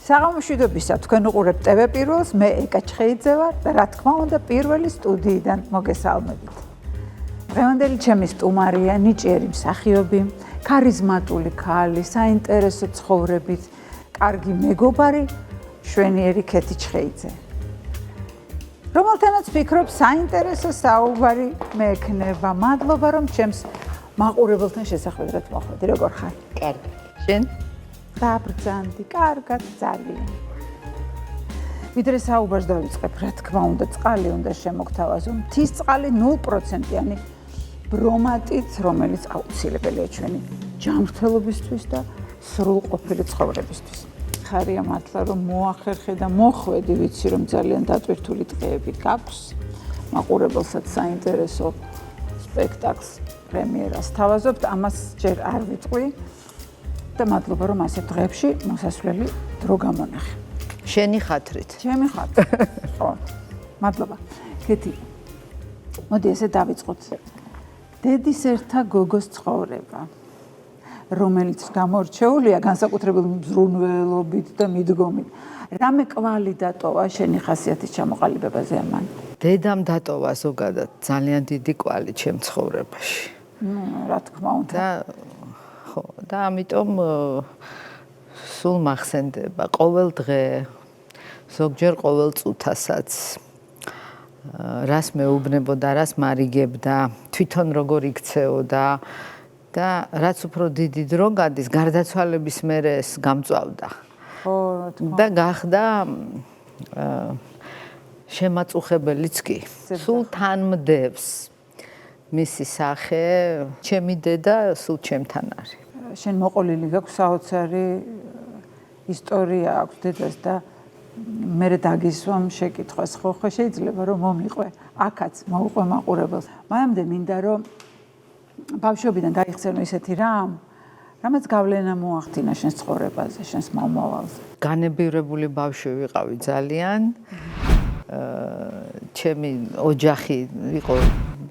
საღამოშვიდობისა თქვენ უყურებთ TV პირველს, მე ეკა ჩხეიძე ვარ და რა თქმა უნდა პირველი სტუდიიდან მოგესალმებით. დღევანდელი ჩემი სტუმარია ნიჭიერი მსახიობი, ქარიზმატული ქალი, საინტერესო ცხოვრებით, კარგი მეგობარი, შვენიერი ქეთი ჩხეიძე. რომელთანაც ვფიქრობ საინტერესო საუბარი მეექნება. მადლობა რომ ჩემს მაყურებელთან შესახვედრად მოხვედი. როგორ ხარ? კარგი. შენ? დაბრძანდი, კარგად, ძალიან. ვიდრე საუბარს დავიწყებ, რა თქმა უნდა, წყალი უნდა შემოგთავაზო. მთის წყალი 0%-იანი ბრომატით, რომელიც აუცილებელია ჩვენი ჯანმრთელობისთვის და სრულყოფილი ცხოვრებისთვის. ხარია მართლა რომ მოახერხე და მოხვედი, ვიცი რომ ძალიან დატვირთული დღეები გაქვს. მაყურებელსაც საინტერესო სპექტაკლს პრემიერას თავაზობთ, ამას ჯერ არ ვიტყვი. და მადლობა რომ ასეთ დღეებში მოსასვლელი დრო გამონახე. შენი ხათრით. ჩემი ხათრით. ხო. მადლობა. ქეთი. მოდი ესე დავიწყოთ. დედის ერთა გოგოს ცხოვრება, რომელიც გამორჩეულია განსაკუთრებული მზრუნველობით და მიდგომით. რამე კვალი დატოვა შენი ხასიათის ჩამოყალიბებაზე ამან? დედამ დატოვა ზოგადად ძალიან დიდი კვალი ჩემ ცხოვრებაში. რა თქმა უნდა. და ამიტომ სულ მახსენდება ყოველ დღე, ზოგჯერ ყოველ წუთასაც, რას მეუბნებოდა, რას მარიგებდა, თვითონ როგორ იქცეოდა და რაც უფრო დიდი დრო გადის, გარდაცვალების მერე ეს გამწვავდა. და გახდა შემაწუხებელიც კი. სულ თანმდევს მისი სახე, ჩემი დედა სულ ჩემთან არის. შენ მოყოლილი გაქვს საოცარი ისტორია აქვს დედას და მე დაგისვამ შეკითხვას ხო შეიძლება რომ მომიყვე აქაც მოუყვე მაყურებელს. მანამდე მინდა რომ ბავშვობიდან გაიხსენო ისეთი რამ, რამაც გავლენა მოახდინა შენს ცხოვრებაზე, შენს მომავალზე. განებივრებული ბავშვი ვიყავი ძალიან. ჩემი ოჯახი იყო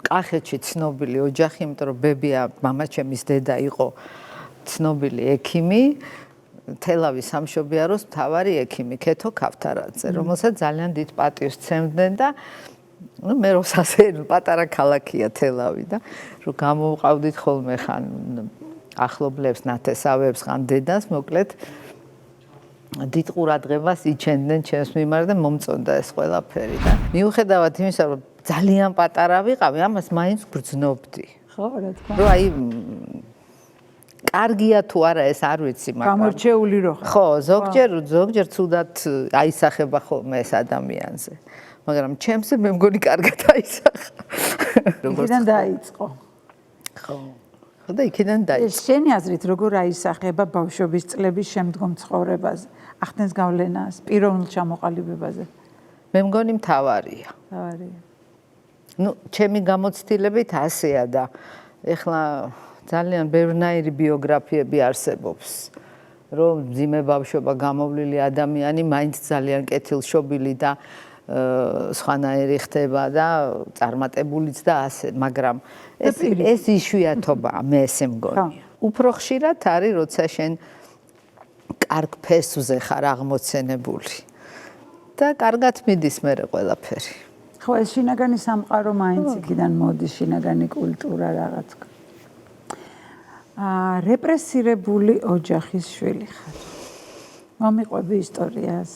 კახეთში ცნობილი ოჯახი, იმიტომ რომ ბებია, მამა ჩემის დედა იყო ცნობილი ექიმი, თელავის სამშობიაროს მთავარი ექიმი ქეთო ქავთარაძე, რომელსაც ძალიან დიდ პატივს სცემდნენ და მე როსასე პატარა ქალაქია თელავი და რომ გამოვყავდით ხოლმე ხან ახლობლებს, ნათესავებს, ხან დედას, მოკლედ დიდ ყურადღებას იჩენდნენ ჩემს მიმართ და მომწონდა ეს ყველაფერი და მიუხედავად იმისა, რომ ძალიან პატარა ვიყავი, ამას მაინც გრძნობდი. ხო, რა თქმა უნდა. რომ აი კარგია თუ არა ეს არ ვიცი, მაგრამ გამორჩეული რო ხარ. ხო, ზოგჯერ ცუდად აისახება ხოლმე ეს ადამიანზე. მაგრამ ჩემზე მე მგონი კარგად აისახა. იქიდან დაიწყო. ხო. და იქიდან დაიწყო. შენი აზრით როგორ აისახება ბავშვობის წლების შემდგომ ცხოვრებაზე? ახდენს გავლენას პიროვნულ ჩამოყალიბებაზე? მე მგონი მთავარია. მთავარია. ჩემი გამოცდილებით ასეა და ეხლა ძალიან ბევრნაირი ბიოგრაფიები არსებობს, რომ მძიმე ბავშვობა გამოვლილი ადამიანი მაინც ძალიან კეთილშობილი და სხვანაირი ხდება და წარმატებულიც და ასე, მაგრამ ეს იშვიათობაა, მე ესე მგონი. უფრო ხშირად არის, როცა შენ კარგ ფესვზე ხარ აღმოცენებული და კარგად მიდის მერე ყველაფერი. ხო, ეს შინაგანი სამყარო მაინც იქიდან მოდის, შინაგანი კულტურა რაღაც. რეპრესირებული ოჯახის შვილი ხარ. მომიყვები ისტორიას.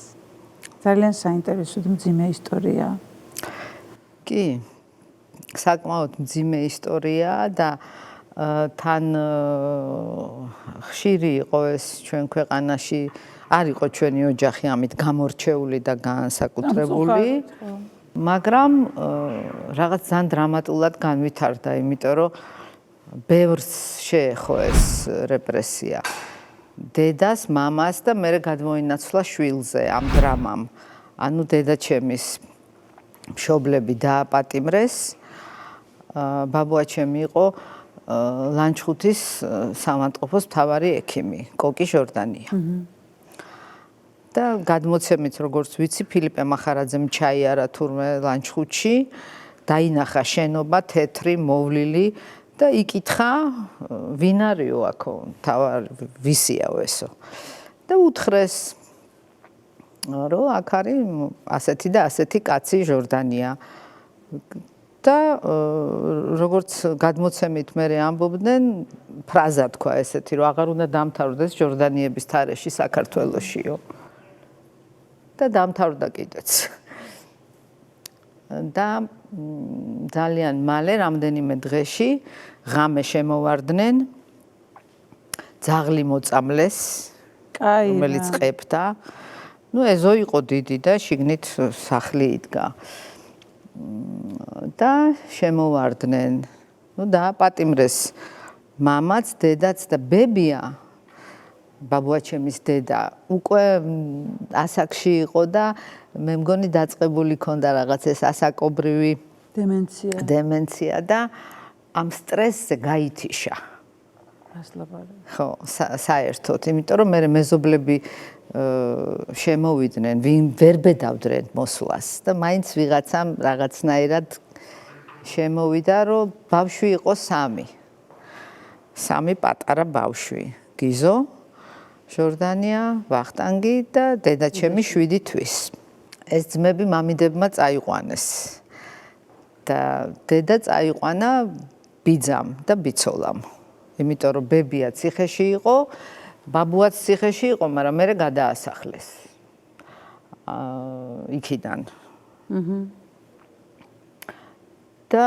ძალიან საინტერესო და მძიმე ისტორია. კი. საკმაოდ მძიმე ისტორია და თან ხშირი იყო ეს ჩვენ ქვეყანაში, არ იყო ჩვენი ოჯახი ამით გამორჩეული და განსაკუთრებული. მაგრამ რაღაც ძალიან დრამატულად განვითარდა, იმიტომ რომ ბევრს შეეხო ეს რეპრესია. დედას, მამას და მერე გადმოინაცვლა შვილზე ამ დრამამ. ანუ დედაჩემის მშობლები დააპატიმრეს. ბაბუა ჩემი იყო ლანჩხუთის სამავთყოფოს მთავარი ექიმი, კოკი ჟორდანია. და გადმოცემით, როგორც ვიცი, ფილიპე მახარაძემ ჩაიარა თურმე ლანჩხუთში, დაინახა შენობა თეთრი, მოვლილი და იკითხა, ვინ არისო აქო, ვისიაო ესო. და უთხრეს რომ აქ არის ასეთი და ასეთი კაცი ჟორდანია. და როგორც გადმოცემით მე ამბობდნენ, ფრაზა თქვა ესეთი, რომ აღარ უნდა დამთავრდეს ჟორდანიების თარეში საქართველოშიო. და დამთავრდა კიდეც. და ძალიან მალე რამდენიმე დღეში ღამე შემოვარდნენ ძაღლი მოწამლეს, რომელიც ყებდა. ეზო იყო დიდი და შიგნით სახლი იდგა. და შემოვარდნენ. დააპატიმრეს მამაც, დედაც და ბებია, ბაბუაჩემის დედა, უკვე ასაკში იყო და მე მგონი დაწყებული ქონდა რაღაც ეს ასაკობრივი დემენცია და ამ სტრესზე გაითიშა. ხო, საერთოდ, იმიტომ რომ მე მეზობლები შემოვიდნენ, ვინ ვერ ბედავდნენ მოსვლას და მაინც ვიღაცამ რაღაცნაირად შემოვიდა, რომ ბავშვი იყო 3. 3 პატარა ბავშვი. გიზო, ჟორდანია, ვახტანგი და დედაჩემი 7 თვის. ეს ძმები მამიდებმა წაიყვანეს. და დედა წაიყვანა ბიძამ და ბიცოლამ. იმიტომ რომ ბებია ციხეში იყო, ბაბუაც ციხეში იყო, მაგრამ მე გადაასახლეს. იქიდან. და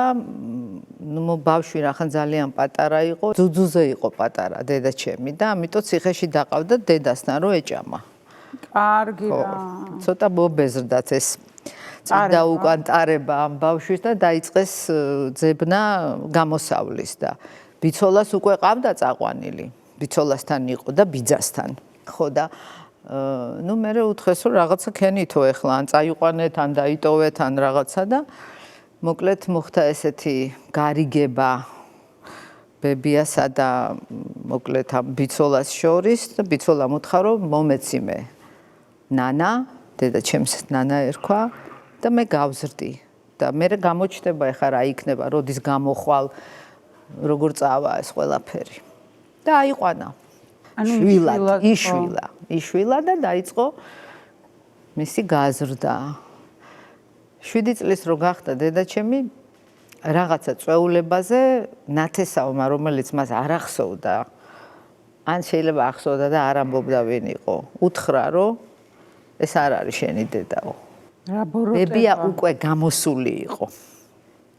ბავშვი რახან ძალიან პატარა იყო, ძუძუზე იყო პატარა დედაჩემი და ამიტომ ციხეში დაყავდა დედასთან რომ ეჭამა. კარგი რა. ცოტა მობეზრდათ ეს წინდა უკან ტარება ამ ბავშვის და დაიწყეს ძებნა გამოსავლის და ბიცოლას უკვე ყავდა წაყვანილი. ბიცოლასთან იყო და ბიძასთან. ხო და მე უთხრეს რომ რაღაცა ქენითო ეხლა ან წაიყვანეთ, ან დაიტოვეთ, ან რაღაცა და მოკლედ მოხდა ესეთი გარიგება ბებიასა და მოკლედ ამ ბიცოლას შორის და ბიცოლამ უთხრა რომ მომეციმე ნანა, დედაჩემს ნანა ერქვა და მე გავზრდი და მე გამოჩნდება ეხლა რა იქნება, როდის გამოხვალ, როგორ წავა ეს ყველაფერი. და აიყვანა. იშვილა და დაიწყო მისი გაზრდა. 7 წლის რო გახდა დედაჩემი რაღაცა წვეულებაზე ნათესავმა, რომელიც მას არ ახსოვდა, ან შეიძლება ახსოვდა და არ ამბობდა ვინ იყო, უთხრა რომ ეს არ არის შენი დედაო. რა ბოროტება. ბებია უკვე გამოსული იყო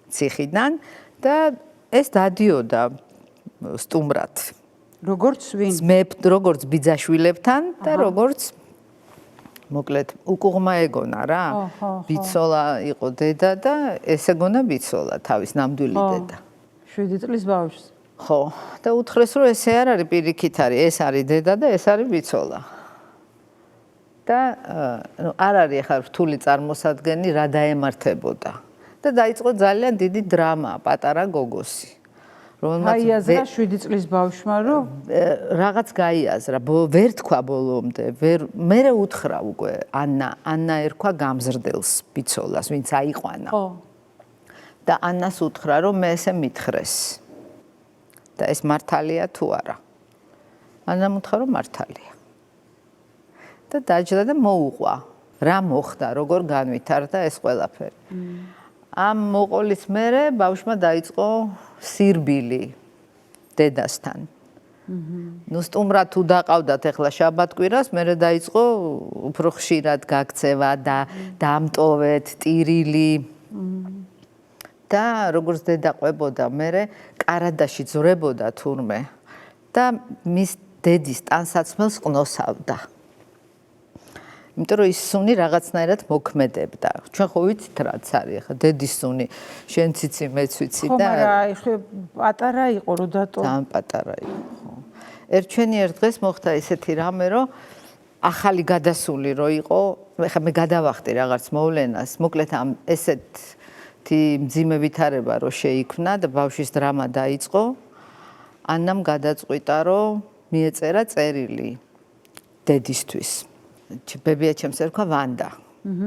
ციხიდან და ეს დადიოდა სტუმრად. როგორც ვინ? როგორც ბიძაშვილებთან და როგორც მოკლედ უკუღმა ეგონა რა. ბიცოლა იყო დედა და ეს ეგონა ბიცოლა, თავის ნამდვილი დედა. 7 წლის ბავშვს. ხო, და უთხრეს რომ ესე არ არის პირიქით არის, ეს არის დედა და ეს არის ბიცოლა. და არ არის ახლა რთული წარმოსადგენი რა დაემართებოდა. და დაიწყო ძალიან დიდი დრამა პატარა გოგოსი. გაიაზრა 7 წლის ბავშვმა რომ რაღაც გაიაზრა, ვერ თქვა ბოლომდე, მე უთხრა უკვე ანა ერქვა გამზრდელს ბიცოლას, ვინც აიყვანა. ხო. და ანას უთხრა რომ მე ესე მითხრეს. და ეს მართალია თუ არა. ანამ უთხრა რომ მართალია. და დაჯდა და მოუყვა. რა მოხდა, როგორ განვითარდა ეს ყველაფერი. ამ მოყოლის მერე ბავშვმა დაიწყო სირბილი დედასთან. სტუმრად თუ დაყავდათ ახლა შაბათ-კვირას, მერე დაიწყო უფრო ხშირად გაქცევა და დამტოვეთ ტირილი. და როგორც დედა ყვებოდა, მერე კარადაში ძვრებოდა თურმე და მის დედის ტანსაცმელს ყნოსავდა. იმიტომ რომ ის სუნი რაღაცნაირად მოქმედებდა. ჩვენ ხო ვიცით რაც არის ახლა დედის სუნი, შენ ციცი, მეც ვიცი და ხო, მაგრამ ხო პატარა იყო რო დატო. ძალიან პატარა იყო, ხო. ერთ დღეს მოხდა ისეთი რამე, რომ ახალი გადასული რო იყო, ახლა მე გადავახტი რაღაც მოვლენას, მოკლედ ამ ესეთი მძიმე ვითარება რო შეიქმნა და ბავშვის დრამა დაიწყო, ანამ გადაწყვიტა რომ მიეწერა წერილი დედისთვის. ბებია ჩემს ერქვა ვანდა.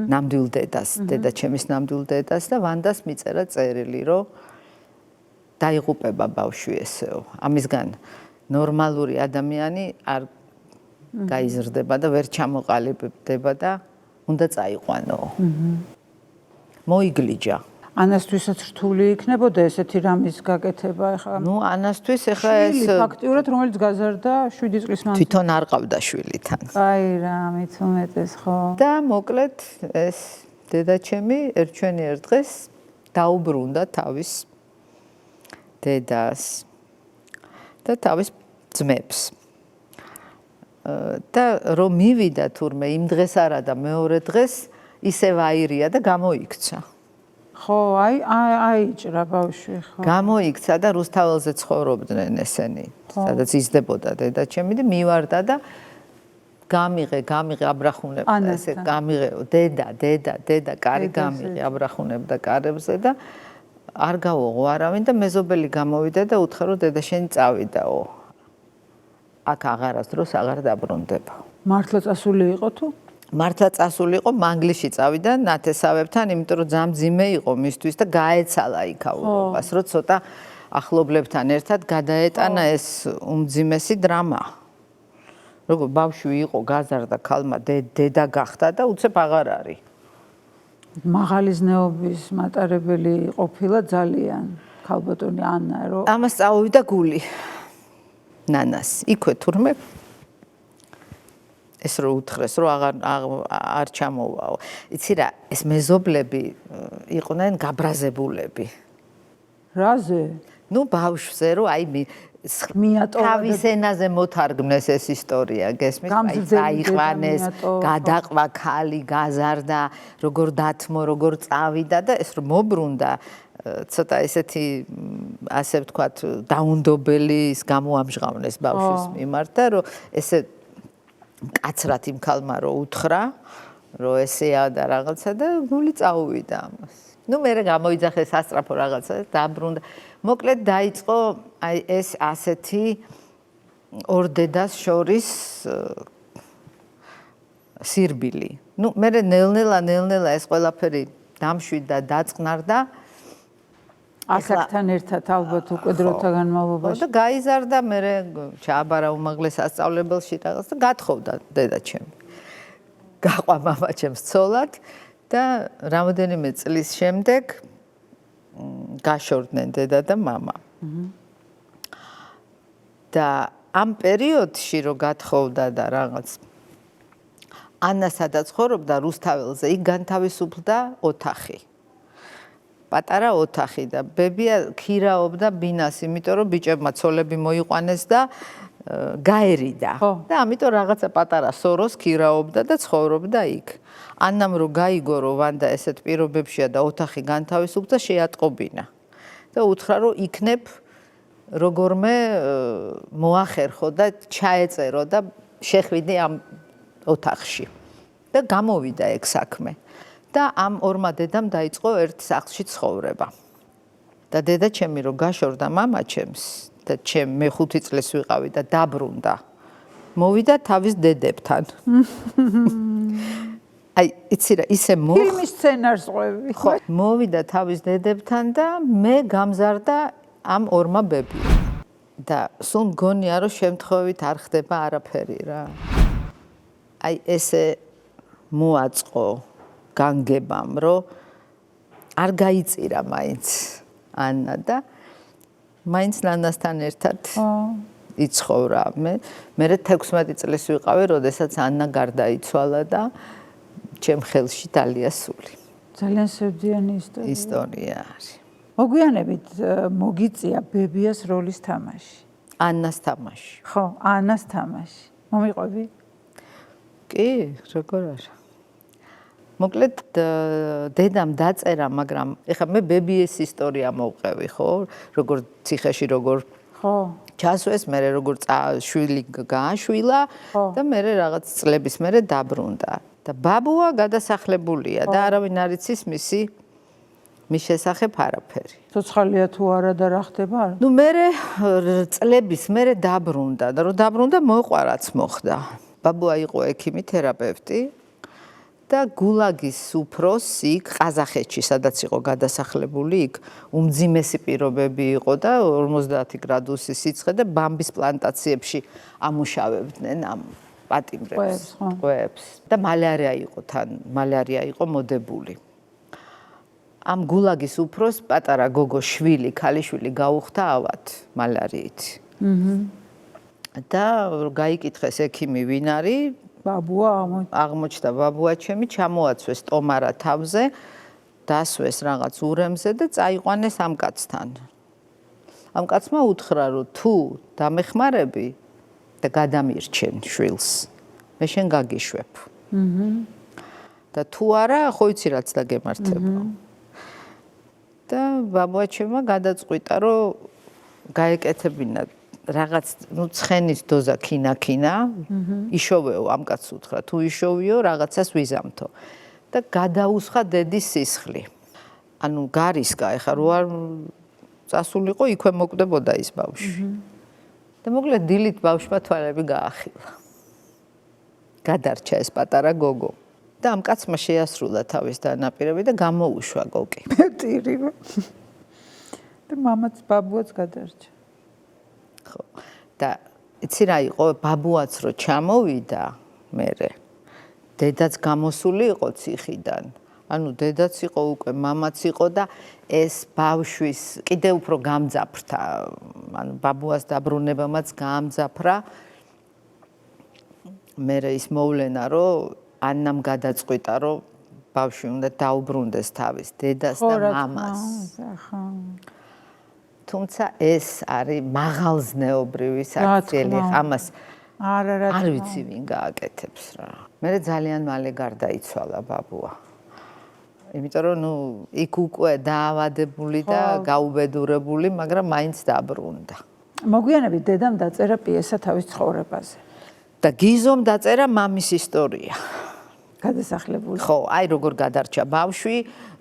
ნამდვილ დედას, დედაჩემის ნამდვილ დედას და ვანდას მიწერა წერილი, რომ დაიღუპება ბავშვი ესეო. ამისგან ნორმალური ადამიანი არ გაიზრდება და ვერ ჩამოყალიბდება და უნდა წაიყვანო. მოიგლიჯა. ანასთვისაც რთული იქნებოდა ესეთი რამის გაკეთება ახლა. ნუ ანასთვის ახლა ეს ფაქტიურად რომელიც გაზარდა 7 წლის მანძილზე. თვითონ არ ყავდა შვილი თან. აი რა, მით უმეტეს ხო. და მოკლედ ეს დედაჩემი ერთ დღეს დაუბრუნდა თავის დედას და თავის ძმებს. და რომ მივიდა თურმე იმ დღეს არა და მეორე დღეს ისევ აირია და გამოიქცა. ხო, აიჭრა ბავშვი, ხო. გამოიქცა და რუსთაველზე ცხოვრობდნენ ესენი, სადაც იზრდებოდა დედაჩემი და მივარდა და გამიღე აბრახუნებდა ესე გამიღეო დედა კარი გამიღე აბრახუნებდა კარებზე და არ გავოღო არავინ და მეზობელი გამოვიდა და უთხრა რომ დედა შენი წავიდაო. აქ აღარასდროს აღარ დაბრუნდება. მართლა წასული იყო თუ? მართლა წასული იყო, მანგლისში წავიდა ნათესავებთან, იმიტომ რომ ძამძიმე იყო მისთვის და გაეცალა იქაურობას, რომ ცოტა ახლობლებთან ერთად გადაეტანა ეს უმძიმესი დრამა. როგორ ბავშვი იყო, გაზარდა ქალმა, დედა გახდა და უცებ აღარ არის. მაღალი ზნეობის მატარებელი ყოფილა ძალიან ქალბატონი ანა, რომ ამას წავიდა გული ნანას. იქვე თურმე ეს რო უთხრეს, რომ არ ჩამოვაო. იცი რა, ეს მეზობლები იყვნენ გაბრაზებულები. რაზე? ნუ ბავშვზე რომ აი თავის ენაზე მოთარგმნეს ეს ისტორია, გესმის? აი წაიყვანეს, გადაყვა ქალი, გაზარდა, როგორ დათმო, როგორ წავიდა და ეს რომ მობრუნდა ცოტა ესეთი ასე ვთქვათ დაუნდობელი ის გამოამჟღავნეს ბავშვის მიმართ და რომ ესე კაცრად იმ ქალმა რო უთხრა, რომ ესეა და რაღაცა და გული წაუვიდა ამას. ნუ მერე გამოიძახეს სასწრაფო რაღაცა და დაბრუნდა. მოკლედ დაიწყო აი ეს ასეთი ორ დედას შორის სირბილი. ნუ მერე ნელ-ნელა ეს ყველაფერი დამშვიდდა, დაწყნარდა. ასაკთან ერთად ალბათ უკვე დროთა განმავლობაში. და გაიზარდა, მერე ჩააბარა უმაღლეს სასწავლებელში რაღაც და გათხოვდა დედაჩემი. გაყვა მამაჩემს ცოლად და რამოდენიმე წლის შემდეგ გაშორდნენ დედა და მამა. და ამ პერიოდში რო გათხოვდა და რაღაც ანა სადაც ცხოვრობდა რუსთაველზე, იქ განთავისუფლდა ოთახი. პატარა ოთახი და ბებია ქირაობდა ბინას, იმიტომ რომ ბიჭებმა ცოლები მოიყვანეს და გაერიდა. და ამიტომ რაღაცა პატარა სოროს ქირაობდა და ცხოვრობდა იქ. ანამ რო გაიგო რომ ვანდა ესეთ პირობებშია და ოთახი განთავისუფლდა, შეატყობინა. და უთხრა რომ იქნებ როგორმე მოახერხო და ჩაეწერო და შეხვიდე ამ ოთახში. და გამოვიდა ეგ საქმე. და ამ ორმა დედამ დაიწყო ერთ სახლში ცხოვრება. და დედაჩემი რო გაშორდა მამაჩემს და მე 5 წლის ვიყავი და დაბრუნდა. მოვიდა თავის დედებთან. აი, იცი რა, ისე ფილმის სცენარს ყვევი. ხო, მოვიდა თავის დედებთან და მე გამზარდა ამ ორმა ბებიამ. და სულ მგონია რომ შემთხვევით არ ხდება არაფერი რა. აი ესე მოაწყო განგებამ, რომ არ გაიწირა მაინც ანა და მაინც ნანასთან ერთად იცხოვრა. მე 16 წლის ვიყავი, როდესაც ანა გარდაიცვალა და ჩემ ხელში დალია სული. ძალიან სევდიანი ისტორია არის. მოგვიანებით მოგიწია ბებიას როლის თამაში. ანას თამაში. ხო, ანას თამაში. მომიყვები? კი, როგორ არა. მოკლედ დედამ დაწერა, მაგრამ ეხლა მე ბებიეს ისტორია მოვყევი, ხო? როგორ ციხეში როგორ ხო. ჩასვეს, მე როგორ შვილი გააშვილა და მე რაღაც წლების მერე დაბრუნდა. და ბაბუა გადასახლებულია და არავინ არ იცის მის შესახებ არაფერი. ცოცხალია თუ არა და რა ხდება? ნუ მე წლების მერე დაბრუნდა და რომ დაბრუნდა მოყვარაც მოხდა. ბაბუა იყო ექიმი, თერაპევტი და გულაგის უფროსი იქ ყაზახეთში, სადაც იყო გადასახლებული, იქ უმძიმესი პირობები იყო და 50 გრადუსის სიცხე და ბამბის პლანტაციებში ამუშავებდნენ ამ პატიმრებს, ყვეებს და მალარია იყო მოდებული. ამ გულაგის უფროს პატარა გოგო შვილი, ქალიშვილი გაუხდა ავად მალარიით. და გაიკითხეს ექიმი ვინ არის? ბაბუა აღმოჩნდა ბაბუა ჩემი, ჩამოაცვეს ტომარა თავზე, დასვეს რაღაც ურემზე და წაიყვანეს ამ კაცთან. ამ კაცმა უთხრა, რომ თუ დამეხმარები და გადამირჩენ შვილს, მე შენ გაგიშვებ. და თუ არა, ხო იცი რაც დაგემართება. და ბაბუა ჩემმა გადაწყვიტა, რომ გაეკეთებინა რაღაც ცხენის დოზა ქინა, იშოვეო ამ კაცს უთხრა, თუ იშოვიო, რაღაცას ვიზამთო. და გადაუსხა დედის სისხლი. ანუ გარისკა, ეხა რო არ წასულიყო, იქვე მოკვდებოდა ის ბავშვი. და მოკლედ დილით ბავშვმა თვალები გაახილა. გადარჩა ეს პატარა გოგო. და ამ კაცმა შეასრულა თავის დანაპირები და გამოუშვა გოგი. პეტირივა. და მამაც ბაბუაც გადარჩა. ხო. და იცი რა იყო, ბაბუაც რო ჩამოვიდა მერე. დედაც გამოსული იყო ციხიდან. ანუ დედაც იყო უკვე, მამაც იყო და ეს ბავშვის კიდე უფრო გამძაფრდა. ანუ ბაბუას დაბრუნებამაც გაამძაფრა. მერე ის მოვლენა, რომ ანამ გადაწყვიტა, რომ ბავშვი უნდა დაუბრუნდეს თავის დედას და მამას. თუმცა ეს არის მაღალზნეობრივი საქციელი, ამას არ ვიცი ვინ გააკეთებს რა. მერე ძალიან მალე გარდაიცვალა ბაბუა. იმიტომ რომ იქ უკვე დაავადებული და გაუბედურებული, მაგრამ მაინც დაბრუნდა. მოგვიანებით დედამ დაწერა პიესა თავის ცხოვრებაზე. და გიზომ დაწერა მამის ისტორია. გადასახლებული. ხო, აი როგორ გადარჩა ბავშვი,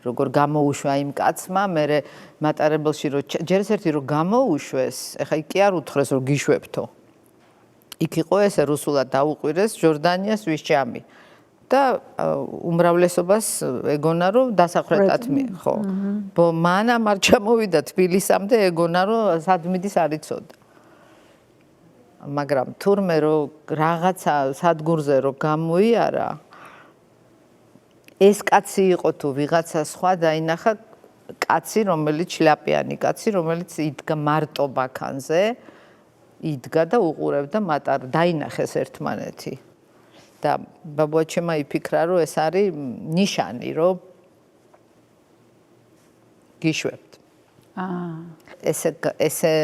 როგორ გამოუშვა იმ კაცმა, მერე მატარებელში რომ ჯერ ერთი რომ გამოუშვეს, ეხა იქ კი არ უთხრეს რომ გიშვებთო. იქ იყო ესე რუსულად დაუყვირეს ჯორდანიას ვისჭამი. და უმრავლესობას ეგონა რომ დასახრეტად ხო. მანამ არ ჩამოვიდა თბილისამდე ეგონა რომ სადმიდის არ იცოდა. მაგრამ თურმე რომ რაღაცა სადგურზე რომ გამოიარა, ეს კაცი იყო თუ ვიღაცა სხვა დაინახა კაცი, რომელიც შლაპიანი კაცი, რომელიც იდგა მარტო ბაქანზე, იდგა და უყურებდა მატარ, დაინახეს ერთმანეთი. და ბაბუა ჩემმა იფიქრა, რომ ეს არის ნიშანი, რომ გიშვებთ. ესე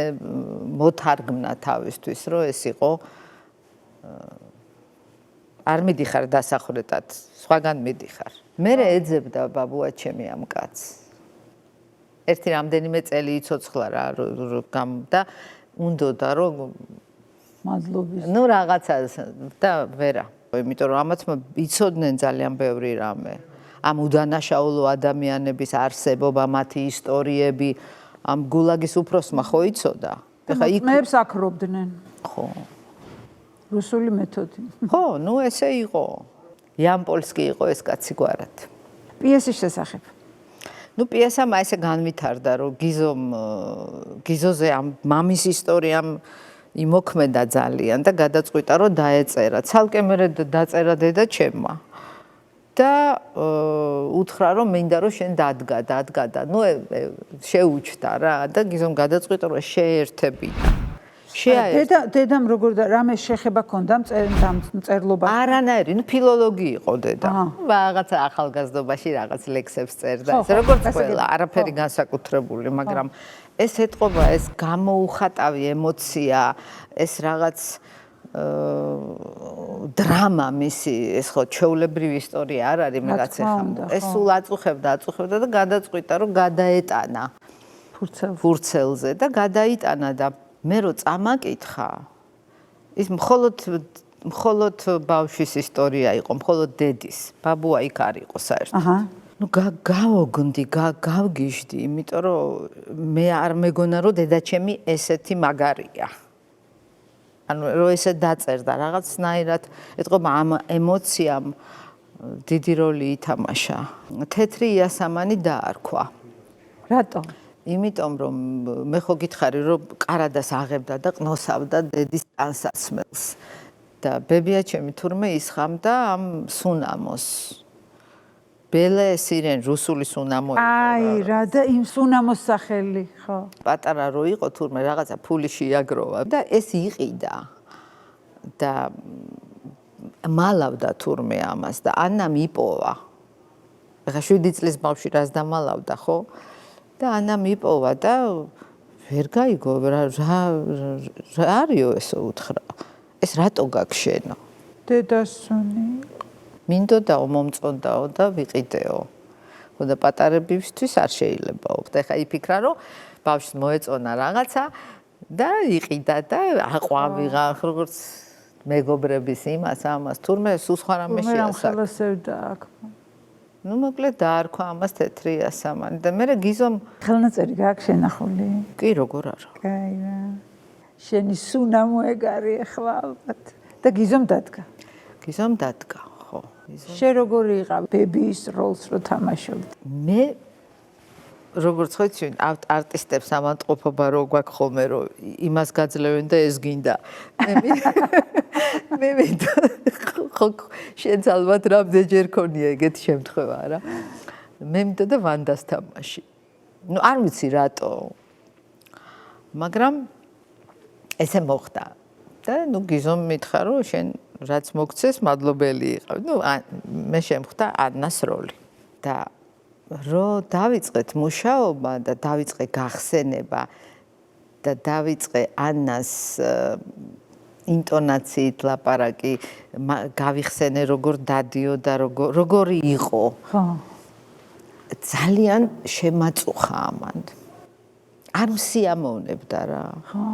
მოთარგმნა თავისთვის, რომ ეს იყო არ მიდიხარ დასახრეტად, სხვაგან მიდიხარ. მერე ეძებდა ბაბუა ჩემი ამ კაცს. ერთი რამდენიმე წელი იცოცხლა რა და უნდოდა რომ მადლობის. რაღაცა და ვერა. იმიტომ რომ ამათმა იცოდნენ ძალიან ბევრი რამე. ამ უდანაშაულო ადამიანების არსებობა, მათი ისტორიები, ამ გულაგის უფროსმა ხო იცოდა? ეხა იქნებს აკრობდნენ. ხო. რუსული მეთოდი. ხო, ესე იყო. იამპოლსკი იყო ეს კაცი გვარად. პიესის შესახებ. პიესამ ესე განვითარდა, რომ გიზოზე ამ მამის ისტორიამ იმოქმედა ძალიან და გადაწყვიტა, რომ დაეწერა. ცალკე მერე დაწერა დედა ჩემმა. და უთხრა, რომ მინდა რომ შენ დადგა და შეუჩდა რა და გიზომ გადაწყვიტა, რომ შეერთებინა. დედამ როგორ და რამე შეხება ქონდა მწერლობა? არანაირი, ფილოლოგი იყო დედა. რაღაცა ახალგაზრდობაში რაღაც ლექსებს წერდა. ეს როგორც ყველა, არაფერი განსაკუთრებული, მაგრამ ეს ეთყობა, ეს გამოუხატავი ემოცია, ეს რაღაც დრამა მისი, ეს ხო ჩვეულებრივი ისტორია არ არის, მე რაც ეხა. ეს სულ აწუხებდა და გადაწყვიტა, რომ გადაეტანა ფურცელზე და გადაიტანა და მე რო წამაკითხა, ის მხოლოდ ბავშვის ისტორია იყო, მხოლოდ დედის. ბაბუა იქ არ იყო საერთოდ. გავოგნდი, გავგიჟდი, იმიტომ რომ მე არ მეგონა რომ დედაჩემი ესეთი მაგარია. ანუ რომ ესე დაწერდა რაღაცნაირად, ეთყობა ამ ემოციამ დიდი როლი ითამაშა. თეთრი იასამანი დაარქვა. რატო? იმიტომ რომ მე ხო გითხარი რომ ყარადას აღებდა და ყნოსავდა დედის ტანსაცმელს. და ბებია ჩემი თურმე ისხამდა ამ სუნამოს. ბელე სირენ რუსული სუნამო. აი რა და იმ სუნამოს სახელი, ხო. პატარა რო იყო თურმე რაღაცა ფული შეაგროვა და ეს იყიდა. და მალავდა თურმე ამას და ანამ იპოვა. ეხა 7 წლის ბავშვი რას დამალავდა, ხო? და ანამ იპოვა და ვერ გაიგო რა არისო ესო უთხრა. ეს რატო გაგშენო? დედასუნი. მინდოდაო მომწონდაო და ვიყიდეო. ხო და პატარებისთვის არ შეიძლებაო. და ეხა იფიქრა რომ ბავშვს მოეწონა რაღაცა და იყიდა და აყვავიღა როგორც მეგობრების იმას ამას თურმე სულ სხვა რამე შეასაკ. ხელოსევდა აქ. ნუ მოკლედ დაარქვა ამას თეთრი ასამანი და მე გიზომ ხელნაწერი გაქვს შენახული? კი როგორ არა. კაი რა. შენი სუნამო ეგარი ახლა ალბათ. და გიზომ დადგა. გიზომ დადგა, ხო. შენ როგორი იყავ ბებიის როლს რო თამაშობდი? მე როგორც ხვიცი არტისტებს ამანტყოფობა რო გვაქვს ხოლმე რომ იმას გაძლევენ და ეს გინდა. მე ხო შენც ალბათ რამდენჯერ ქონია ეგეთი შემთხვევა რა. მე მინდოდა ვანდას თამაში. ნუ არ ვიცი რატო. მაგრამ ესე მოხდა. და ნუ გიზომ მითხრა რომ შენ რაც მოგცეს მადლობელი იყავ. ნუ მე შემხვდა ანას როლი. და რო დავიწყეთ მუშაობა და დავიწყე გახსენება და დავიწყე ანას ინტონაციით ლაპარაკი გავიხსენე როგორ დადიოდა როგორი იყო. ხო. ძალიან შემაწუხა ამან. არ მსიამოვნებდა რა. ხო.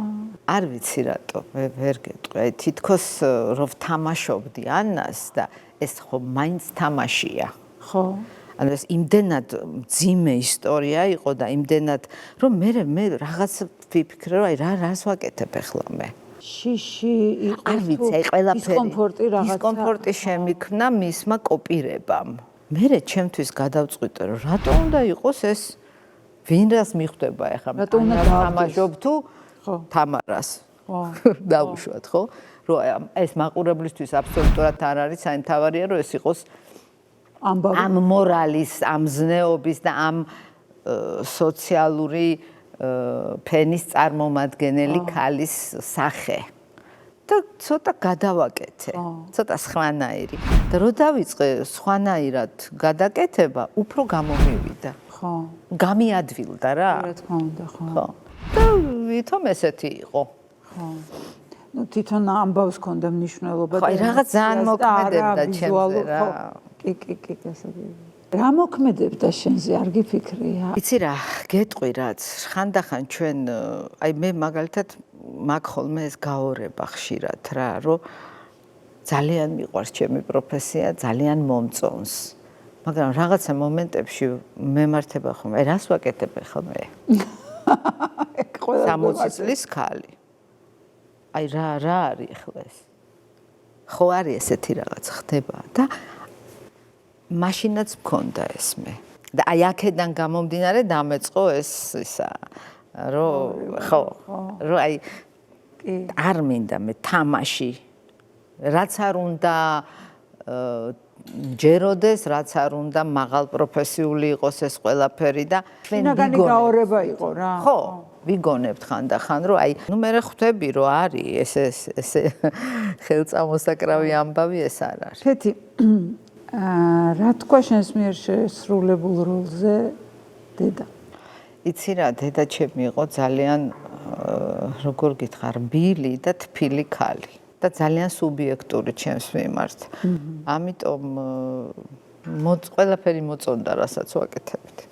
არ ვიცი რატო, ვერ გეტყვი. თითქოს რო ვთამაშობდი ანას და ეს ხო მაინც თამაშია. ხო. ანუ ეს იმდენად ძიმე ისტორია იყო და იმდენად რომ მე რაღაც ვიფიქრე რომ აი რას ვაკეთებ ახლა მე. შიში იყო. არ ვიცი, აი ყველაფერი. დისკომფორტი რაღაცა. დისკომფორტი შემიქნა მისმა კოპირებამ. მე ჩემთვის გადავწყვიტე რომ რატო უნდა იყოს ეს ვინ რას მიხვდება ახლა რატო უნდა თამაშობ თუ თამარას. ხო. დავუშვათ, ხო? რომ ეს მაყურებლისთვის აბსოლუტურად არ არის, აი თავარია რომ ეს იყოს ამ მორალის, ამ ზნეობის და ამ სოციალური ფენის წარმომადგენელი ქალის სახე. და ცოტა გადავაკეთე, ცოტა სხვანაირი. და რო დავიწყე სხვანაირად გადაკეთება, უფრო გამომივიდა. ხო. გამიადვილდა რა. რა თქმა უნდა, ხო. ხო. და ვითომ ესეთი იყო. ხო. ნუ თვითონ ამბავს ქონდა მნიშვნელობა და რაღაც ძალიან მოქმედებდა ჩემზე რა. კი, გასაგებია. რა მოქმედებდა შენზე, არ გიფიქრია? იცი რა, გეტყვი რაც, ხანდახან ჩვენ, აი მე მაგალითად მაგ ხოლმე ეს გაორება ხშირად რა, რომ ძალიან მიყვარს ჩემი პროფესია, ძალიან მომწონს. მაგრამ რაღაცა მომენტებში მემართება ხოლმე, აი რას ვაკეთებ ახლა მე? 60 წლის ქალი. აი რა არის ახლა ეს? ხო არის ესეთი რაღაც ხდება და მაშინაც მქონდა ეს მე. და აი აქედან გამომდინარე დამეწყო ეს ისა რომ ხო რომ აი არ მინდა მე თამაში რაც არ უნდა ჯეროდეს რაც არ უნდა მაღალ პროფესიული იყოს ეს ყველაფერი და შინაგანი გაორება იყო რა. ხო ვიგონებთ ხანდახან რომ აი ნუ მე ხვდები რომ არის ეს ხელწამოსაკრავი ამბავი ეს არ არის. თეთი რა თქვა შენს მიერ შესრულებულ როლზე დედა? იცი რა, დედა ჩემი იყო ძალიან როგორ გითხრა, რბილი და თბილი ქალი და ძალიან სუბიექტური ჩემს მიმართ. ამიტომ ყველაფერი მოწონდა, რასაც ვაკეთებდი.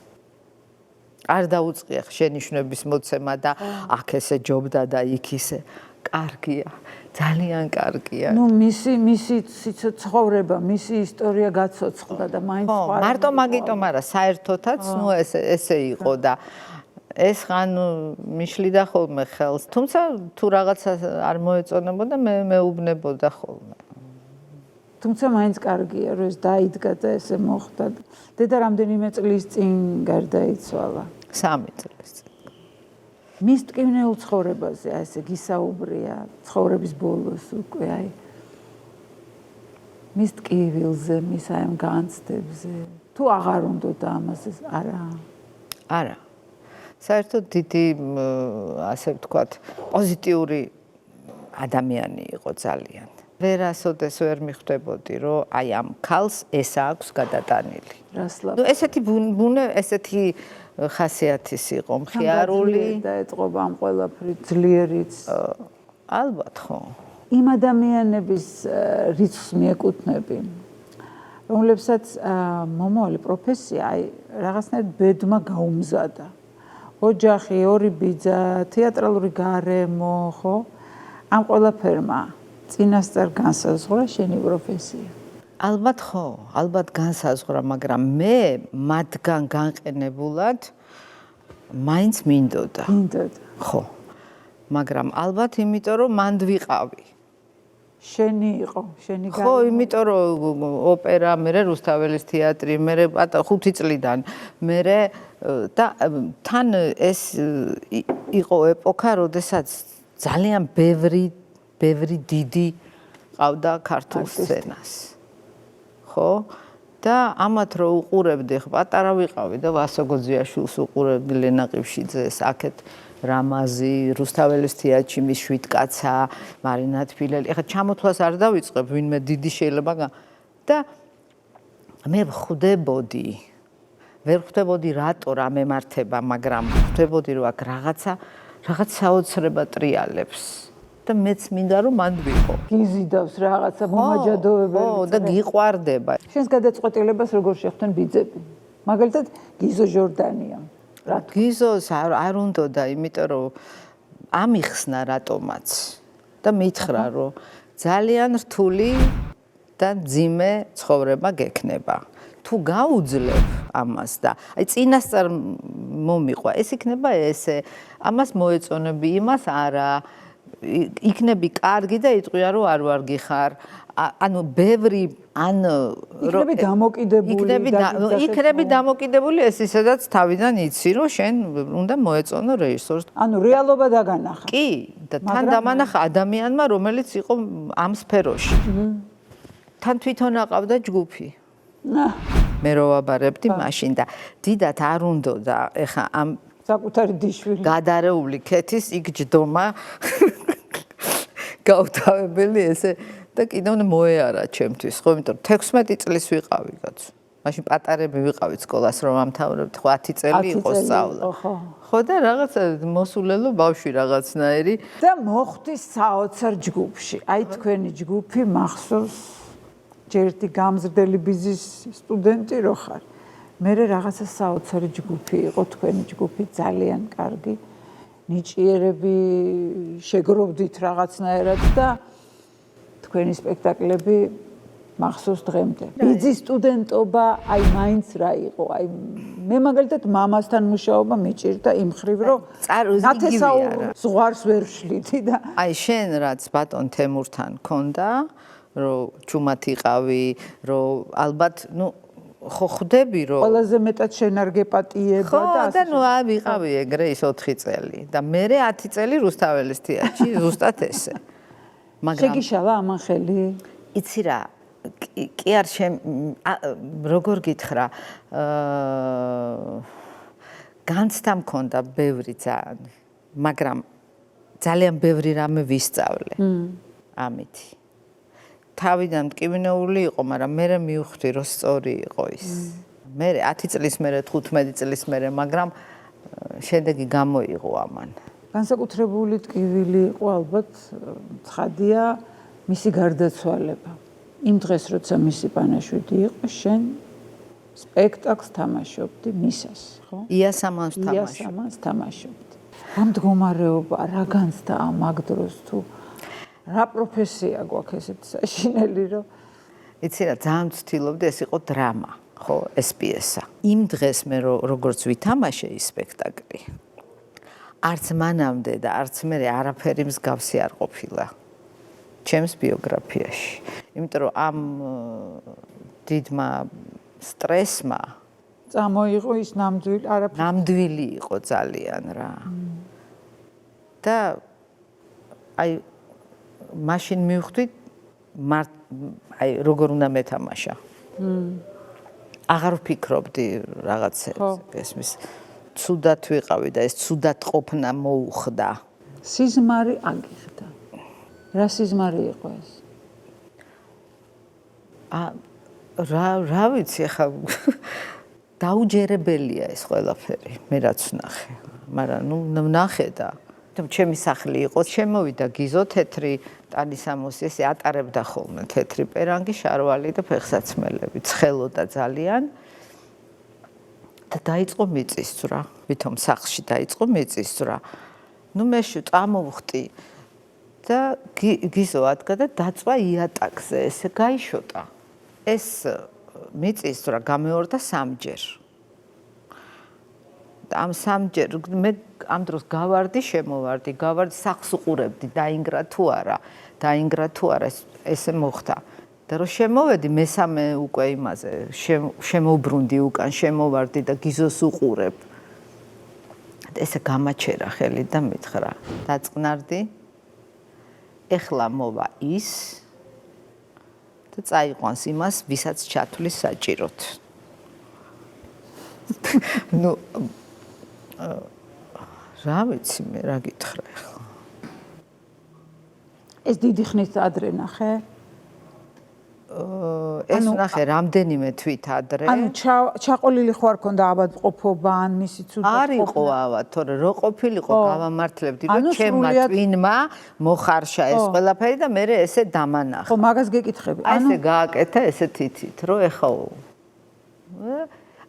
არ დაუწყია შენიშვნების მოცემა და აქ ესე ჯობდა და იქ ისე. კარგია, ძალიან კარგია. ნუ მისი ცხოვრება, მისი ისტორია გაცოცხლდა და მაინც ხო, მარტო მაგიტომ არა, საერთოდაც ნუ ესე იყო და ეს ხან მიშლიდა ხოლმე ხელს. თუმცა თუ რაღაცა არ მოეწონებოდა, მე მეუბნებოდა ხოლმე. თუმცა მაინც კარგია, რომ ეს დაიდგა და ესე მოხდა. დედა რამდენიმე წლის წინ გარდაიცვალა. 3 წლის წინ. მის ტკივნეულ ცხოვრებაზე, აი ესე გისაუბრია, ცხოვრების ბოლოს უკვე აი მის ტკივილზე, მის აი ამ განცდებზე. თუ აღარ უნდა ამაზე არა. არა. საერთოდ დიდი ასე ვთქვათ, პოზიტიური ადამიანი იყო ძალიან. ვერასოდეს ვერ მიხვდებოდი, რომ აი ამ ქალს ეს აქვს გადატანილი. რასლაბ. ნუ ესეთი ბუნე, ესეთი ხასიათის იყო, მხიარული და ეტყობა ამ ყველაფრით ძლიერიც. ალბათ ხო. იმ ადამიანების რიცხვს მიეკუთვნები, რომლებსაც მომავალი პროფესია აი რაღაცნაირად ბედმა გაუმზადა. ოჯახი, ორი ბიძა, თეატრალური გარემო, ხო? ამ ყველაფერმა წინასწარ განსაზღვრა შენი პროფესია. ალბათ ხო, ალბათ განსაზღვრა, მაგრამ მე მათგან განყენებულად მაინც მინდოდა. მინდოდა. ხო. მაგრამ ალბათ იმიტომ რომ მანდ ვიყავი. შენი იყო, შენი ხო, იმიტომ რომ ოპერა, მე რუსთაველის თეატრი, მე 5 წლიდან, მე და თან ეს იყო ეპოქა, როდესაც ძალიან ბევრი დიდი ყავდა ქართულ სცენას. ხო? და ამათ რო უყურებდი, პატარა ვიყავი და ვასო გოძიაშვილს უყურებდი, ლენა ყიფშიძეს, აქეთ რამაზი, რუსთაველის თეატრში მის 7 კაცა, მარინა თბილელი. ეხლა ჩამოთვლას არ დავიწყებ, ვინმე დიდი შეიძლება და მე ვერ ხვდებოდი რატო რა მემართება, მაგრამ ხვდებოდი რომ აქ რაღაც საოცრება ტრიალებს. და მეც მინდა რომ მანდ ვიყო. გიზიდავს რაღაცა მომაჯადოებელი. ხო, და გიყვარდება. შენს გადაწყვეტილებას როგორ შეხვდნენ ბიძები? მაგალითად, გიზო ჟორდანია. გიზოს არ უნდოდა, იმიტომ რომ ამიხსნა რატომაც და მითხრა რომ ძალიან რთული და მძიმე ცხოვრება გექნება. თუ გაუძლებ ამას და აი წინასწარ მომიყვა, ეს იქნება ესე, ამას მოეწონები, იმას არა. იქნები კარგი და იტყვია რომ არ ვარგი ხარ. ანუ ბევრი იქნები დამოკიდებული იქნები დამოკიდებული ეს ისედაც თავიდან იცი რომ შენ უნდა მოეწონო რეჟისორს. ანუ რეალობა დაგანახა. კი, და თან დამანახა ადამიანმა, რომელიც იყო ამ სფეროში. თან თვითონ აყავდა ჯგუფი. მე რო ვაბარებდი მაშინ და დიდათ არ უნდოდა ეხა ამ საკუთარი დიშვილი გადარეული ქეთის იქ ჯდომა გავთავებელი ესე და კიდევ მოეარა ჩემთვის, ხო, იმიტომ 16 წლის ვიყავი კაცო. მაშინ პატარები ვიყავით სკოლას რომ ამთავრებთ, ხო 10 წელი იყო სწავლა. ხო და რაღაცა მოსულელო ბავშვი რაღაცნაირი და მოხვდი საოცარ ჯგუფში. აი თქვენი ჯგუფი მახსოვს ჯერტი გამზრდელი ბიზის სტუდენტი რო ხარ. მე რაღაცა საოცარი ჯგუფი იყო თქვენი ჯგუფი, ძალიან კარგი. ნიჭიერები შეგროვდით რაღაცნაირად და თქვენი სპექტაკლები მახსოვს დღემდე. ბიძის სტუდენტობა აი მაინც რა იყო? აი მე მაგალითად მამასთან მუშაობა მიჭირდა იმ ხრივ რომ ნათესაურს ზღვარს ვერ ვშლიდი და აი შენ რაც ბატონ თემურთან ქონდა რომ ჩუმად იყავი, რომ ალბათ ნუ ხო ხვდები რომ ყველაზე მეტად შენ არ გეპატიება და და ნუ ვიყავი ეგრე ის 4 წელი და მე 10 წელი რუსთაველის თეატრში ზუსტად ესე. მაგრამ შეგიშალა ამან ხელი? იცი რა, კი არ როგორ გითხრა, განცდა მქონდა ბევრი ძალიან, მაგრამ ძალიან ბევრი რამე ვისწავლე. ამითი. თავიდან მტკივნეული იყო, მაგრამ მე მივხვდი რომ სწორი იყო ის. მე 10 წლის მერე 15 წლის მერე, მაგრამ შედეგი გამოიღო ამან. განსაკუთრებული ტკივილი იყო ალბათ ცხადია მისი გარდაცვალება. იმ დღეს როცა მისი პანაშვიდი იყო, შენ სპექტაკლს თამაშობდი მისას, ხო? იასამანს თამაშობდი. ამ მდგომარეობა რა განცდა მაგ დროს თუ რა პროფესია გვაქვს ესეთი საშინელი რომ იცი რა ძალიან ვცდილობდი ეს იყო დრამა, ხო, ეს პიესა. იმ დღეს მე როგორც ვითამაშე ის სპექტაკლი არც მანამდე და არც მე არაფერი მსგავსი არ ყოფილა ჩემს ბიოგრაფიაში. იმიტომ რომ ამ დიდმა სტრესმა წამოიღო ის ნამდვილი იყო ძალიან რა. და აი მაშინ მივხვდი აი როგორ უნდა მეთამაშა. აღარ ვფიქრობდი რაღაცებს ესმის. ცუდად ვიყავი და ეს ცუდად ყოფნა მოუხდა. სიზმარი აგიხდა. რა სიზმარი იყო ეს? რა ვიცი ხა დაუჯერებელია ეს ყველაფერი, მე რაც ვნახე. მაგრამ ნუ ვნახე და ჩემი სახლი იყო, შემოვიდა გიზო თეთრი ტანისამოსი, ესე ატარებდა ხოლმე თეთრი პერანგი, შარვალი და ფეხსაცმელები, ცხელოდა ძალიან. და დაიწყო მიწისძვრა, ვითომ სახლში დაიწყო მიწისძვრა. ნუ მე წამოვხდი და გიზო ადგა და დაწვა იატაკზე, ესე გაიშოტა. ეს მიწისძვრა გამეორდა სამჯერ. ამ სამჯერ მე ამ დროს გავარდი, შემოვარდი, გავარდი, სახლს უყურებდი, დაინგრა თუ არა, ესე მოხდა. და რომ შემოვედი მესამე უკვე იმაზე, შემოbrunდი უკან, შემოვარდი და გიზოს უყურებ. ესე გამაჩერა ხელი და მითხრა, დაწყნარდი. ეხლა მოვა ის და წაიყვანს იმას, ვისაც ჩათვლის საჭიროდ. ნუ რა ვიცი მე რა გითხრა ახლა. ეს დიდი ხნით ადრე ნახე? ეს ნახე რამდენიმე თვით ადრე. ანუ ჩაყოლილი ხო არ ქონდა ავადმყოფობა ან მისი ცუდა ყოფნა? არ იყო ავად, თორე რო ყოფილიყო გავამართლებდი, რომ ჩემმა ტვინმა მოხარშა ეს ყველაფერი და მე ესე დამანახა. ხო, მაგას გეკითხები. აი ესე გააკეთა ესე თითით, რომ ეხა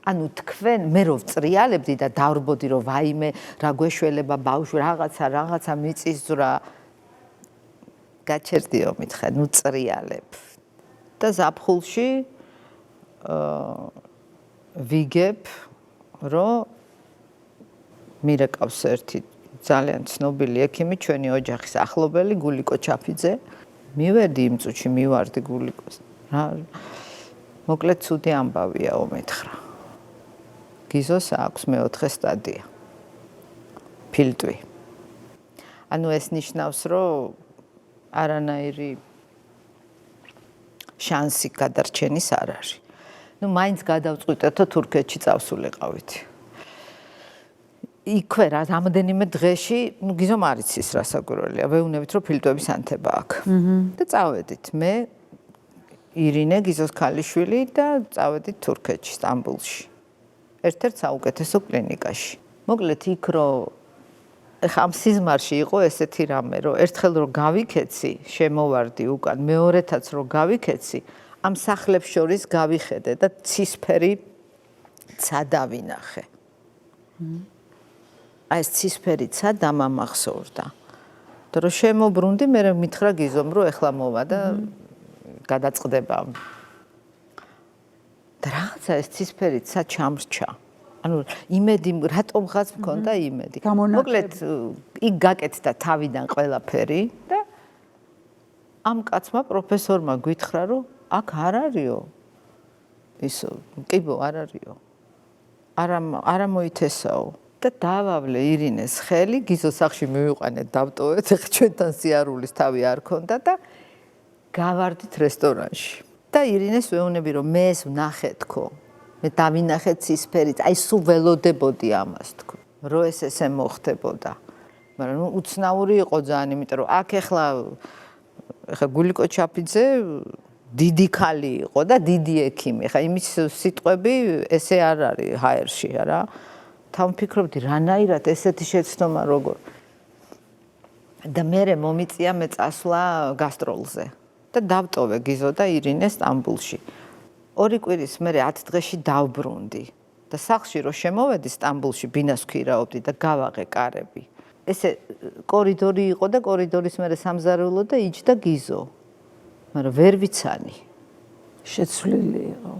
ანუ თქვენ მე რო ვწრიალებდი და დავრბოდი რომ ვაიმე რა გვეშველება ბავშვი რაღაცა მიწისძვრა გაჩერდიო მითხა ნუ წრიალებ და ზაფხულში ვიგებ რომ მირეკავს ერთი ძალიან ცნობილი ექიმი ჩვენი ოჯახის ახლობელი გულიკო ჩაფიძე მივედი იმ წუთში მივარდი გულიკოს რა მოკლედ ცუდი ამბავიაო მითხრა გიზოს აქვს მეოთხე სტადია. ფილტვი. ანუ ეს ნიშნავს, რომ არანაირი შანსი გადარჩენის არ არის. ნუ მაინც გადავწყვიტეთო თურქეთში წავსულიყავით. იქვე რა რამდენიმე დღეში, ნუ გიზომ არ იცის რა საკვირველია, ვეუბნებით რომ ფილტვების ანთება აქვს. და წავედით მე ირინე გიზოს ქალიშვილი და წავედით თურქეთში, სტამბულში. ერთ-ერთ საუკეთესო კლინიკაში. მოკლედ იქ რომ ეხა ამ სიზმარში იყო ესეთი რამე, რომ ერთხელ რომ გავიქეცი, შემოვარდი უკან, მეორეთაც რომ გავიქეცი, ამ სახლებს შორის გავიხედე და ცისფერი ცა დავინახე. აი ეს ცისფერი ცა დამამახსოვრდა. და რომ შემოbrunდი, მე მითხრა გიზომ, რომ ეხლა მოვა და გადაწყდება. და რაღაცა ეს ცისფერი ცა ჩამრჩა. ანუ იმედი რატომღაც მქონდა იმედი. მოკლედ იქ გაკეთდა თავიდან ყველაფერი და ამ კაცმა პროფესორმა გვითხრა რომ აქ არ არისო. ისო, კიბო არ არისო. არა მოითესაო. და დავავლე ირინეს ხელი, გიზოს სახში მივიყვანე დავტოვეთ, ეხლა ჩვენთან სიარულის თავი არ ქონდა და გავარდით რესტორანში. და ირინეს ვეუბნები რომ მე ეს ვნახე თქო. მე დავინახე ცისფერით, აი სულ ველოდებოდი ამას თქო. რო ეს ესე მოხდებოდა. მაგრამ ნუ უცნაური იყო ძალიან, იმიტომ რომ აქ ეხლა გულიკო ჩაფიძე დიდი ქალი იყო და დიდი ექიმი. ეხლა იმის სიტყვები ესე არ არის ჰაერში, არა? თან ვფიქრობდი რანაირად ესეთი შეცდომა როგორ. და მე მომიწია მე წასვლა გასტროლზე. და დავტოვე გიზო და ირინე სტამბულში. 2 კვირის მერე 10 დღეში დავბრუნდი და სახლში რო შემოვედი სტამბულში ბინას ვქირავდი და გავაღე კარები. ესე კორიდორი იყო და კორიდორის მერე სამზარეულო და იჯდა გიზო. მაგრამ ვერ ვიცანი. შეცვლილი იყო.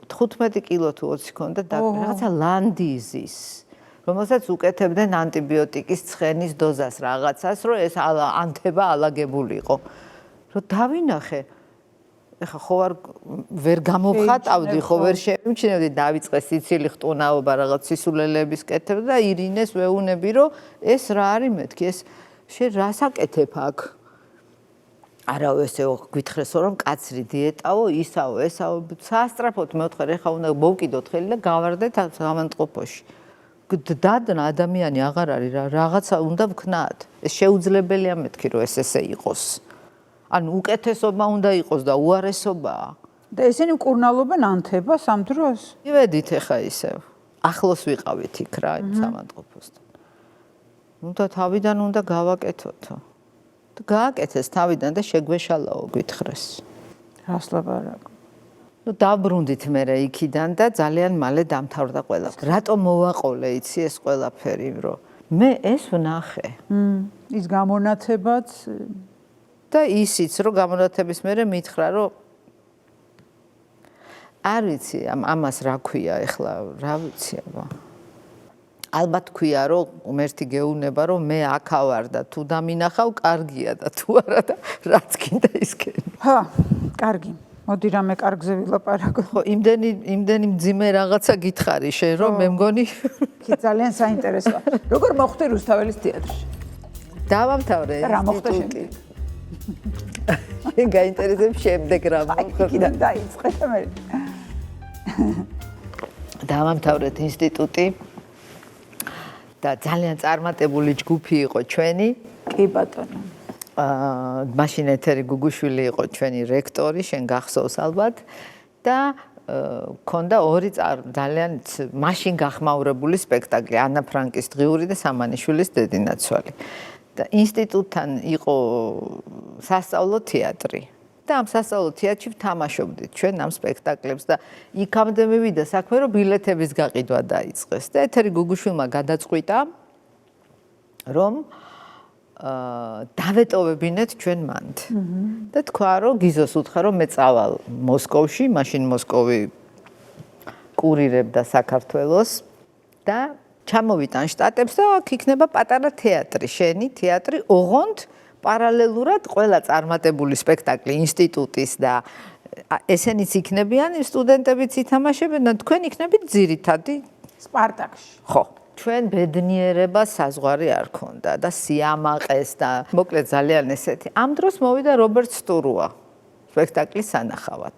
15 კილო თუ 20 ქონდა და რაღაცა ლანდიზის რომელსაც უკეთებდნენ ანტიბიოტიკის ცხენის დოზას რაღაცას რომ ეს ანთება ალაგებულიყო. რომ დავინახე ეხა ხო ვერ გამოვხატავდი ხო ვერ შემჩნევდი დავიწყე სიცილი ხტუნაობა რაღაც სისულელების კეთება და ირინეს ვეუბნები რომ ეს რა არის მეთქი ეს შენ რას აკეთებ აქ არავე ესე გვითხრესო რომ კაცრი დიეტაო, ისაო, ესაო, საასტრაფოდ მეოთხე რეხა უნდა მოვკიდოთ ხელი და გავარდეთ სამანტყოფოში. დადნა ადამიანი აღარ არის რა, რაღაცა უნდა ვქნათ. ეს შეუძლებელია მეთქი რომ ეს ესე იყოს. ანუ უკეთესობა უნდა იყოს და უარესობაა. და ესენი მკურნალობენ ანთებას ამ დროს? მივედით ახლა ისევ. ახლოს ვიყავით იქ რა, იმ სამანტყოფოსთან. უნდა თავიდან უნდა გავაკეთოთო. და გააკეთეს თავიდან და შეგვეშალაო გითხრეს. რას ლაპარაკობ? ნუ დაბრუნდით მერე იქიდან და ძალიან მალე დამთავრდა ყველაფერი. რატომ მოვაყოლე იცი ეს ყველაფერი, რომ მე ეს ვნახე. ის გამონათებაც და ისიც რომ გამონათების მერე მითხრა რომ არ ვიცი ამას რა ქვია ახლა, რა ვიცი აბა. ალბათ ქვია რომ ღმერთი გეუბნება რომ მე აქა ვარ და თუ დამინახავ კარგია და თუ არა და რაც გინდა ის გენი. ჰა, კარგი. მოდი რამე კარგზე ვილაპარაკო. ხო, იმდენი მძიმე რაღაცა გითხარი შენ რომ მე მგონი კი ძალიან საინტერესოა. როგორ მოხვდი რუსთაველის თეატრში? დავამთავრე და რა მოხდა შემდეგ? შენ გაინტერესებს შემდეგ რა მოხდა? იქიდან დაიწყე და მე დავამთავრეთ ინსტიტუტი და ძალიან წარმატებული ჯგუფი იყო ჩვენი. კი ბატონო. მაშინ ეთერი გუგუშვილი იყო ჩვენი რექტორი, შენ გახსოვს ალბათ და ქონდა ორი ძალიან მაშინ გახმაურებული სპექტაკლი ანა ფრანკის დღიური და სამანიშვილის დედინაცვალი. და ინსტიტუტთან იყო სასწავლო თეატრი. და ამ სასწავლო თეატრში ვთამაშობდით ჩვენ ამ სპექტაკლებს და იქამდე მივიდა საქმე რომ ბილეთების გაყიდვა დაიწყეს და ეთერი გუგუშვილმა გადაწყვიტა რომ დავეტოვებინეთ ჩვენ მანდ. და თქვა რომ გიზოს უთხრა რომ მე წავალ მოსკოვში, მაშინ მოსკოვი კურირებდა საქართველოს და ჩამოვიტან შტატებს და აქ იქნება პატარა თეატრი, შენი თეატრი, ოღონდ პარალელურად ყველა წარმატებული სპექტაკლი ინსტიტუტის და ესენიც იქნებიან, სტუდენტებიც ითამაშებენ და თქვენ იქნებით ძირითადი სპარტაკში. ხო. ჩვენ ბედნიერებას საზღვარი არ ქონდა და სიამაყეს და მოკლედ ძალიან ესეთი. ამ დროს მოვიდა რობერტ სტურუა სპექტაკლის სანახავად.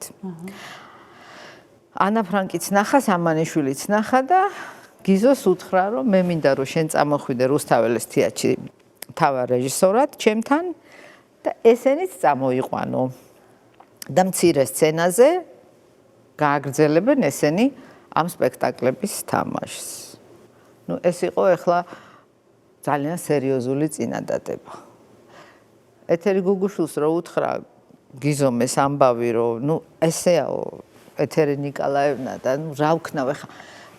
ანა ფრანკიც ნახა, სამანიშვილიც ნახა და გიზოს უთხრა რომ მე მინდა რომ შენ წამოხვიდე რუსთაველის თეატრში თავარ რეჟისორად ჩემთან და ესენიც წამოიყვანო. და მცირე სცენაზე გააგრძელებენ ესენი ამ სპექტაკლების თამაშს. ნუ ეს იყო ახლა ძალიან სერიოზული წინადადება. ეთერი გუგუშვილს რო უთხრა გიზომ ეს ამბავი რომ ნუ ესეაო ეთერი ნიკოლაევნა და ნუ რა ვქნავ ახლა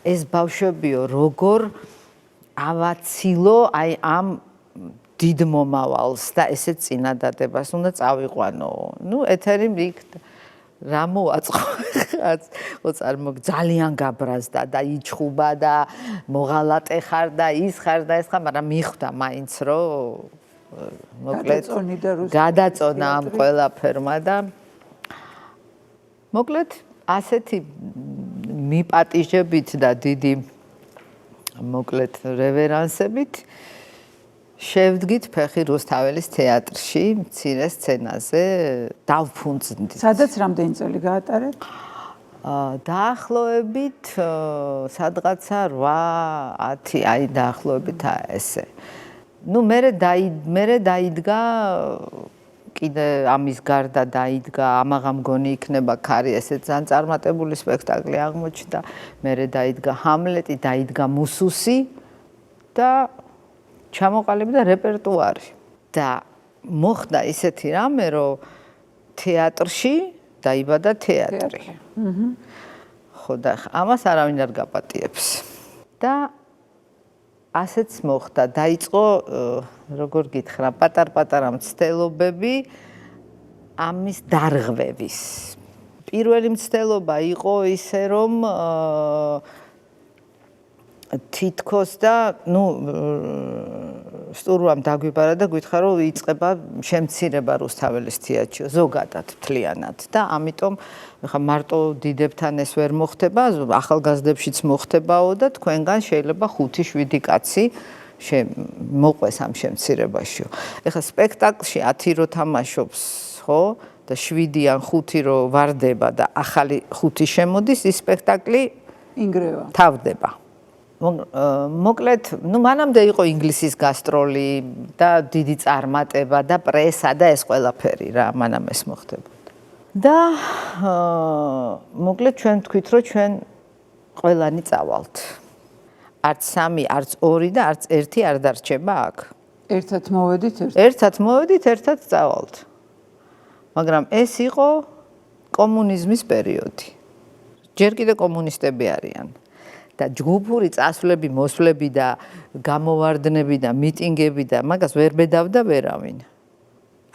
ეს ბავშვებიო როგორ ავაცილო აი ამ დიდ მომავალს და ესეთ წინადადებას უნდა წავიყვანო. ნუ ეთერი იქ რა მოაწყო ხო ძალიან გაბრაზდა და იჩხუბა და მოღალატე ხარ და ის ხარ და ეს ხარ, მაგრამ მიხვდა მაინც რომ მოკლედ გადაწონა ამ ყველაფერმა და მოკლედ ასეთი მიპატიჟებით და დიდი მოკლედ რევერანსებით შევდგით ფეხი რუსთაველის თეატრში, მცირე სცენაზე დავფუნძნდით. სადაც რამდენი წელი გაატარეთ? დაახლოებით სადღაცა 8-10, აი დაახლოებით ესე. ნუ მერე დაიდგა კიდე ამის გარდა დაიდგა ამაღა მგონი იქნება ქარი ესეც ძალიან წარმატებული სპექტაკლი აღმოჩნდა. მერე დაიდგა ჰამლეტი, დაიდგა მუსუსი და ჩამოყალიბდა რეპერტუარი და მოხდა ისეთი რამე რომ თეატრში დაიბადა თეატრი. ხო და ამას არავინ არ გაპატიებს. და ასეც მოხდა, დაიწყო როგორ გითხრა, პატარ-პატარა მცდელობები ამის დარღვევის. პირველი მცდელობა იყო ისე რომ თითქოს და ნუ სტურუამ დაგვიბარა და გითხრა რომ იწყება შემცირება რუსთაველის თეატრში ზოგადად მთლიანად და ამიტომ ხა მარტო დიდებთან ეს ვერ მოხდება, ახალგაზრდებშიც მოხდებაო და თქვენგან შეიძლება 5-7 კაცი მოყვეს ამ შემცირებაშიო. ეხლა სპექტაკლში 10 რო თამაშობს ხო? და 7 ან 5 რო ვარდება და ახალი 5 შემოდის, ის სპექტაკლი ინგრევა. თავდება. მოკლედ, მანამდე იყო ინგლისის გასტროლი და დიდი წარმატება და პრესა და ეს ყველაფერი რა, მანამ ეს მოხდებოდა. და მოკლედ ჩვენ ვთქვით, რომ ჩვენ ყველანი წავალთ. არც 3, არც 2 და არც 1 არ დარჩება აქ. ერთად მოვედით, ერთად მოვედით, ერთად წავალთ. მაგრამ ეს იყო კომუნიზმის პერიოდი. ჯერ კიდე კომუნისტები არიან. და ჯგუფური წასვლები, მოსვლები და გამოვარდნები და მიტინგები და მაგას ვერ ბედავდა ვერავინ.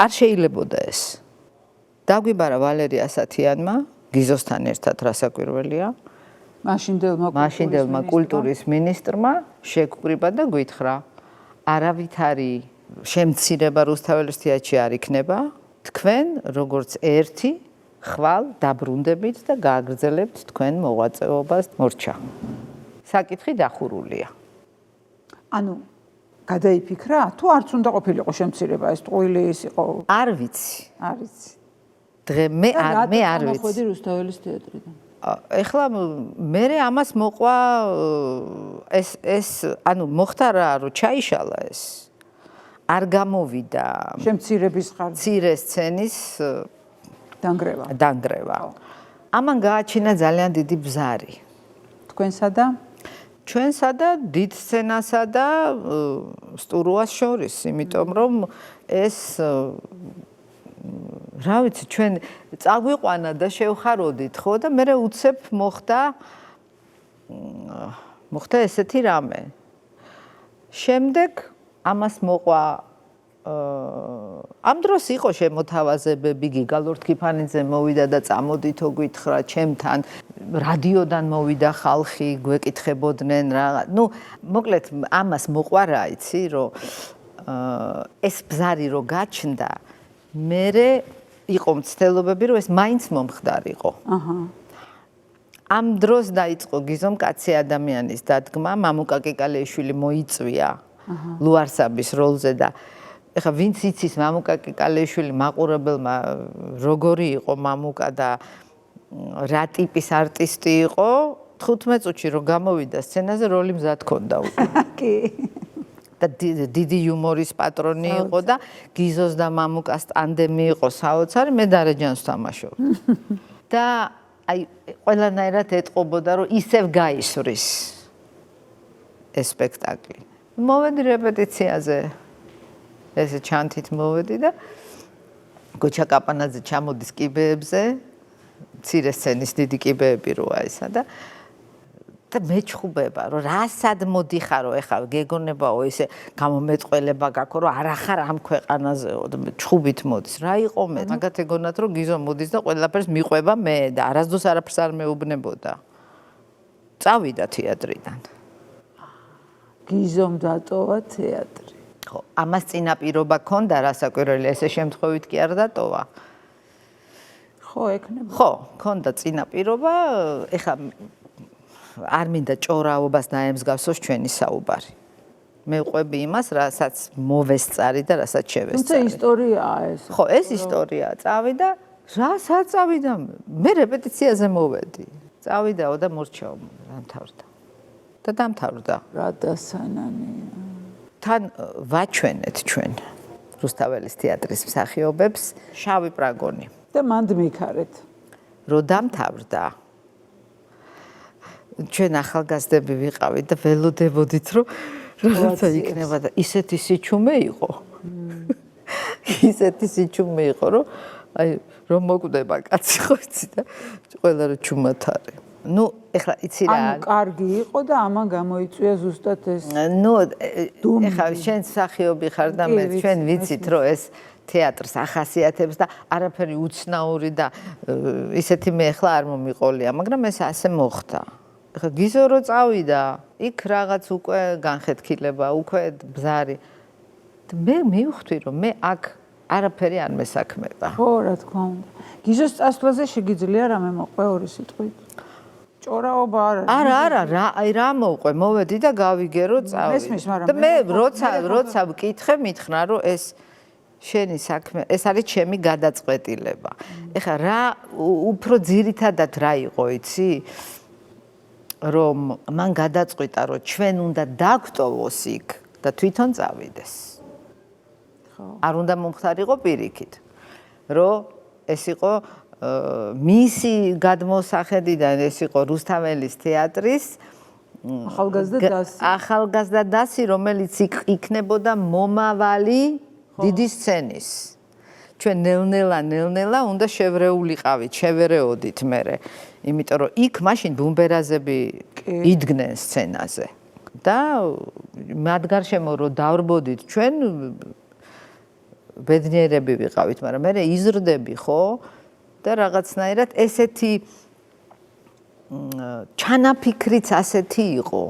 არ შეიძლებოდა ეს. დაგვიბარა ვალერი ასათიანმა, გიზოსთან ერთად რასაკვირველია. მაშინდელმა კულტურის მინისტრმა შეგკრიბა და გვითხრა: არავითარი შემცირება რუსთაველის თეატრში არ იქნება. თქვენ როგორც ერთი ხვალ დაბრუნდებით და გააგრძელებთ თქვენ მოღვაწეობას მორჩა. საკითხი დახურულია. ანუ გადაიფიქრა, თუ არც უნდა ყოფილიყო შემცირება, ეს ტყუილი ის იყო. არ ვიცი. არ ვიცი. დღე მე არ ვიცი. მოხვედი რუსთაველის თეატრიდან. ეხლა მე ამას მოყვა ეს ანუ მოხდა რა, რომ ჩაიშალა ეს. არ გამოვიდა შემცირების ხარჯი. მცირე სცენის დანგრევა. ამან გააჩინა ძალიან დიდი ბზარი. თქვენსა და ჩვენსა და დიდ სცენასა და სტურუას შორის, იმიტომ რომ ეს რა ვიცი, ჩვენ წაგვიყვანა და შევხაროდით, ხო და მე უცებ მოხდა ესეთი რამე. შემდეგ ამას მოყვა ამ დროს იყო შემოთავაზებები, გიგა ლორთქიფანიძე მოვიდა და წამოდითო გითხრა ჩემთან, რადიოდან მოვიდა ხალხი, გვეკითხებოდნენ რა. მოკლედ ამას მოყვა რა იცი, რომ ეს ბზარი რო გაჩნდა, მერე იყო მცდელობები, რომ ეს მაინც მომხდარიყო. ამ დროს დაიწყო გიზომ კაცი ადამიანის დადგმა, მამუკა კიკალეიშვილი მოიწვია ლუარსაბის როლზე და ეხლა ვინც იცის მამუკა კიკალეიშვილი მაყურებელმა როგორი იყო მამუკა და რა ტიპის არტისტი იყო, 15 წუთში რო გამოვიდა სცენაზე, როლი მზად ჰქონდა უკვე. კი. და დიდი იუმორის პატრონი იყო და გიზოს და მამუკას ტანდემი იყო საოცარი, მე დარეჯანს თამაშობდი. და აი ყველანაირად ეტყობოდა, რომ ისევ გაისვრის ეს სპექტაკლი. მოვედი რეპეტიციაზე. ესე ჩანთით მოვედი და გოჩა კაპანაძე ჩამოდის კიბეებზე, მცირე სცენის დიდი კიბეები როა ესა და მეჩხუბება, რომ რასად მოდიხარო, ეხლა გეგონებაო ესე გამომეტყველება გაქვს, რომ არ ახარ ამ ქვეყანაზეო და ჩხუბით მოდის. რა იყო მე? მაგათ ეგონათ, რომ გიზო მოდის და ყველაფერს მიყვება მე და არასდროს არაფერს არ მეუბნებოდა. წავიდა თეატრიდან. გიზომ დატოვა თეატრი. ხო, ამას წინაპირობა ჰქონდა, რასაკვირველია, ესე შემთხვევით კი არ დატოვა. ხო, ექნება. ხო, ჰქონდა წინაპირობა, ეხლა არ მინდა ჭორაობას დაემსგავსოს ჩვენი საუბარი. მე ვყვები იმას, რასაც მოვესწარი და რასაც შევესწარი. თუმცა ისტორიაა ეს. ხო, ეს ისტორიაა. წავიდა, რასაც წავიდა? მე რეპეტიციაზე მოვედი. წავიდაო და მორჩაო, დამთავრდა. და დამთავრდა. რა დასანანია. თან ვაჩვენეთ ჩვენ რუსთაველის თეატრის მსახიობებს შავი პრაგონი. და მანდ მიქარეთ. რო დამთავრდა. ჩვენ ახალგაზრდები ვიყავით და ველოდებოდით, რომ რაღაცა იქნება და ისეთი სიჩუმე იყო. ისეთი სიჩუმე იყო, რომ აი რომ მოკვდება კაცი ხო იცი და ყველა რო ჩუმად არის. ეხლა იცი რა. ანუ კარგი იყო და ამან გამოიწვია ზუსტად ეს. ეხლა შენ მსახიობი ხარ და მე ჩვენ ვიცით, რომ ეს თეატრს ახასიათებს და არაფერი უცნაური და ისეთი მე ეხლა არ მომიყოლია, მაგრამ ეს ასე მოხდა. ეხლა გიზო რო წავიდა, იქ რაღაც უკვე განხეთქილება, უკვე ბზარი. მე მივხვდი, რომ მე აქ არაფერი არ მესაქმება. ხო, რა თქმა უნდა. გიზოს წასვლაზე შეგიძლია რამე მოყვე ორი სიტყვით? ჭორაობა არ არის. არა, რა მოვყვე, მოვედი და გავიგე, რომ წავიდი. და მე როცა ვკითხე, მითხრა, რომ ეს შენი საქმე, ეს არის ჩემი გადაწყვეტილება. ეხლა რა უფრო ძირითადად რა იყო, იცი? რომ მან გადაწყვიტა, რომ ჩვენ უნდა დაგვტოვოს იქ და თვითონ წავიდეს. არ უნდა მომხდარიყო პირიქით, რომ ეს იყო მისი გადმოსახედიდან ეს იყო რუსთაველის თეატრის ახალგაზრდა დასი, რომელიც იქნებოდა მომავალი დიდი სცენის. ჩვენ ნელ-ნელა უნდა შევრეულიყავით, შევერეოდით მერე, იმიტომ რომ იქ მაშინ ბუმბერაზები იდგნენ სცენაზე. და მათ გარშემო რომ დავრბოდით ჩვენ ბედნიერები ვიყავით, მაგრამ მე იზრდები ხო და რაღაცნაირად ესეთი ჩანაფიქრიც ასეთი იყო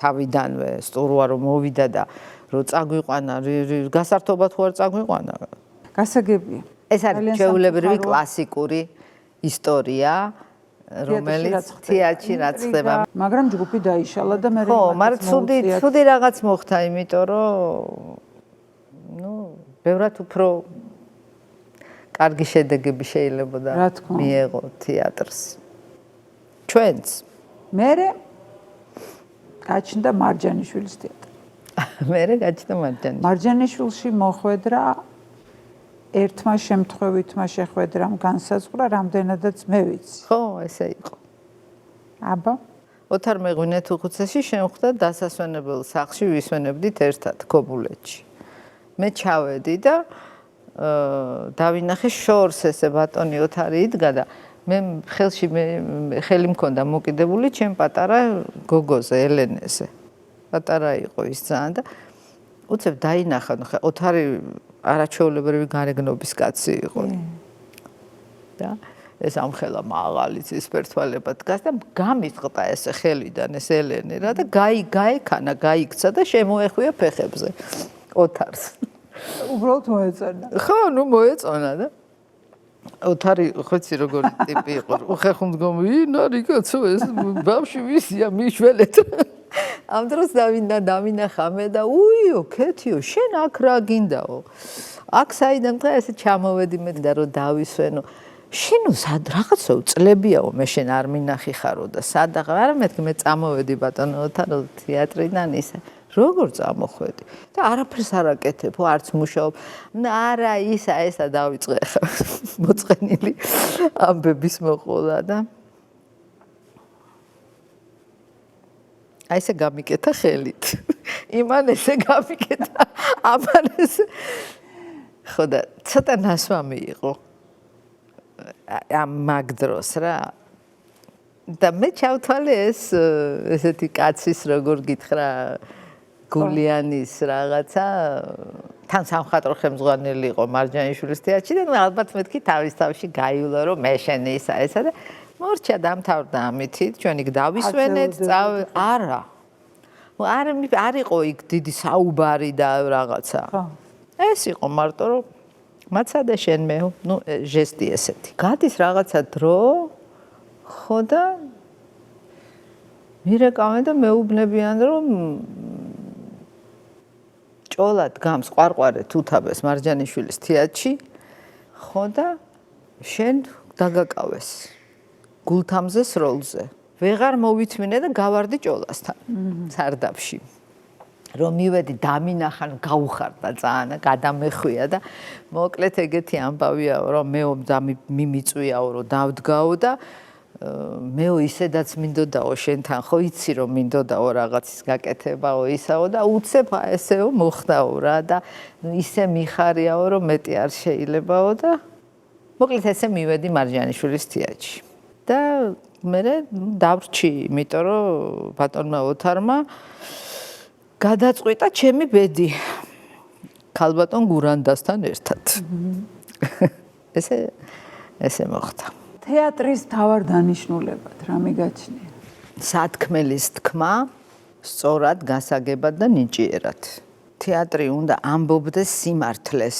თავიდანვე სტურვა რომ მოვიდა და რომ წაგვიყვანა გასართობად ხო არ წაგვიყვანა გასაგებია ეს არის ჩვეულებრივი კლასიკური ისტორია რომელიც თეატრში რაც ხდება მაგრამ ჯგუფი დაიშალა და მე ხო მაგრამ ცუდი რაღაც მოხდა იმიტომ რომ ბევრად უფრო კარგი შედეგები შეიძლება და მიეღო თეატრს. ჩვენც. მერე გაჩნდა მარჯანიშვილის თეატრი. მერე გაჩნდა მარჯანიშვილი. მარჯანიშვილში მოხვედრა ერთმა შემთხვევითმა შეხვედრამ განსაზღვრა, რამდენადაც მე ვიცი. ხო, ესე იყო. აბა, ოთარ მეღვინეთ უხუცესში შემხვდა დასასვენებელ სახლში ვისვენებდით ერთად ქობულეთში. მე ჩავედი და დავინახე შორს ესე ბატონი ოთარი იდგა და მე ხელში ხელი მქონდა მოკიდებული ჩემ პატარა გოგოზე ელენეზე. პატარა იყო ის ძალიან და უცებ დაინახა ხა ოთარი არაჩვეულებრივი გარეგნობის კაცი იყო. და ეს ამხელა მაღალი ცისფერთვალება დგას და გამისყდა ესე ხელიდან ეს ელენე რა და გაიქანა, გაიქცა და შემოეხვია ფეხებზე. ოთარს. უბრალოდ მოეწონა. ხო, ნუ მოეწონა და ოთარი ხოცი როგორი ტიპი იყო. უხეხუმდგომი, ნარი კაცო ეს ბავშვი ვისია მიშველეთ. ამ დროს დავინახა მე და უიო, ქეთიო, შენ აქ რა გინდაო? აქ საიდან დღე ესე ჩამოვედი მე და რომ დავისვენო. შენო სად რაღაცა წლებიაო მე შენ არ მინახი ხარო და სადაღა არა მეთქი მე წამოვედი ბატონო ოთარო თეატრიდან ისე როგორ წამოხვედი და არაფერს არ აკეთებ არც მუშაობ არა ესა დავიწყე ხა მოწყენილი ამბების მოყოლა და აი ესე გამიკეთა ხელით იმან ესე გამიკეთა ამან ესე ხო და ცოტა ნასვამი იყო ამ მაგდროს რა და მე ჩავთვალე ესეთი კაცის როგორ გითხრა გულიანის რაღაცა თან სამხატვრო ხელმძღვანელი იყო მარჯანიშვილის თეატრში და ალბათ მეთქი თავის თავში გაიულა რომ მე შენ ესა და მორჩა დამთავრდა ამითი ჩვენ იქ დავისვენეთ არა არ იყო იქ დიდი საუბარი და რაღაცა ეს იყო მარტო რომ მაცადე შენ მე ნუ ჟესტი ესეთი გადის რაღაცა დრო ხო და მირეკავენ და მეუბნებიან რომ ჭოლად გამს ყვარყვარე თუთაბეს მარჯანიშვილის თეატრში ხო და შენ დაგაკავეს გულთამზეს როლზე ვეღარ მოვითმინე და გავარდი ჭოლასთან სარდაფში რომ მივედი დამინახან გაუხარდა ძალიან გადამეხვია და მოკლედ ეგეთი ამბავიაო რომ მე მიმიწვიაო რომ დავდგაო და მეო ისედაც მინდოდაო შენთან ხო იცი რომ მინდოდაო რაღაცის გაკეთებაო ისაო და უცებ ესეო მოხდაო რა და ისე მიხარიაო რომ მეტი არ შეიძლებაო და მოკლედ ესე მივედი მარჯანიშვილის თეატრში და მე დავრჩი იმიტომ რომ ბატონმა ოთარმა გადაწყვიტა ჩემი ბედი ქალბატონ გურანდასთან ერთად ესე მოხდა თეატრის თავარ დანიშნულებად რა მიგაჩნია სათქმელის თქმა სწორად გასაგებად და ნიჭიერად თეატრი უნდა ამბობდეს სიმართლეს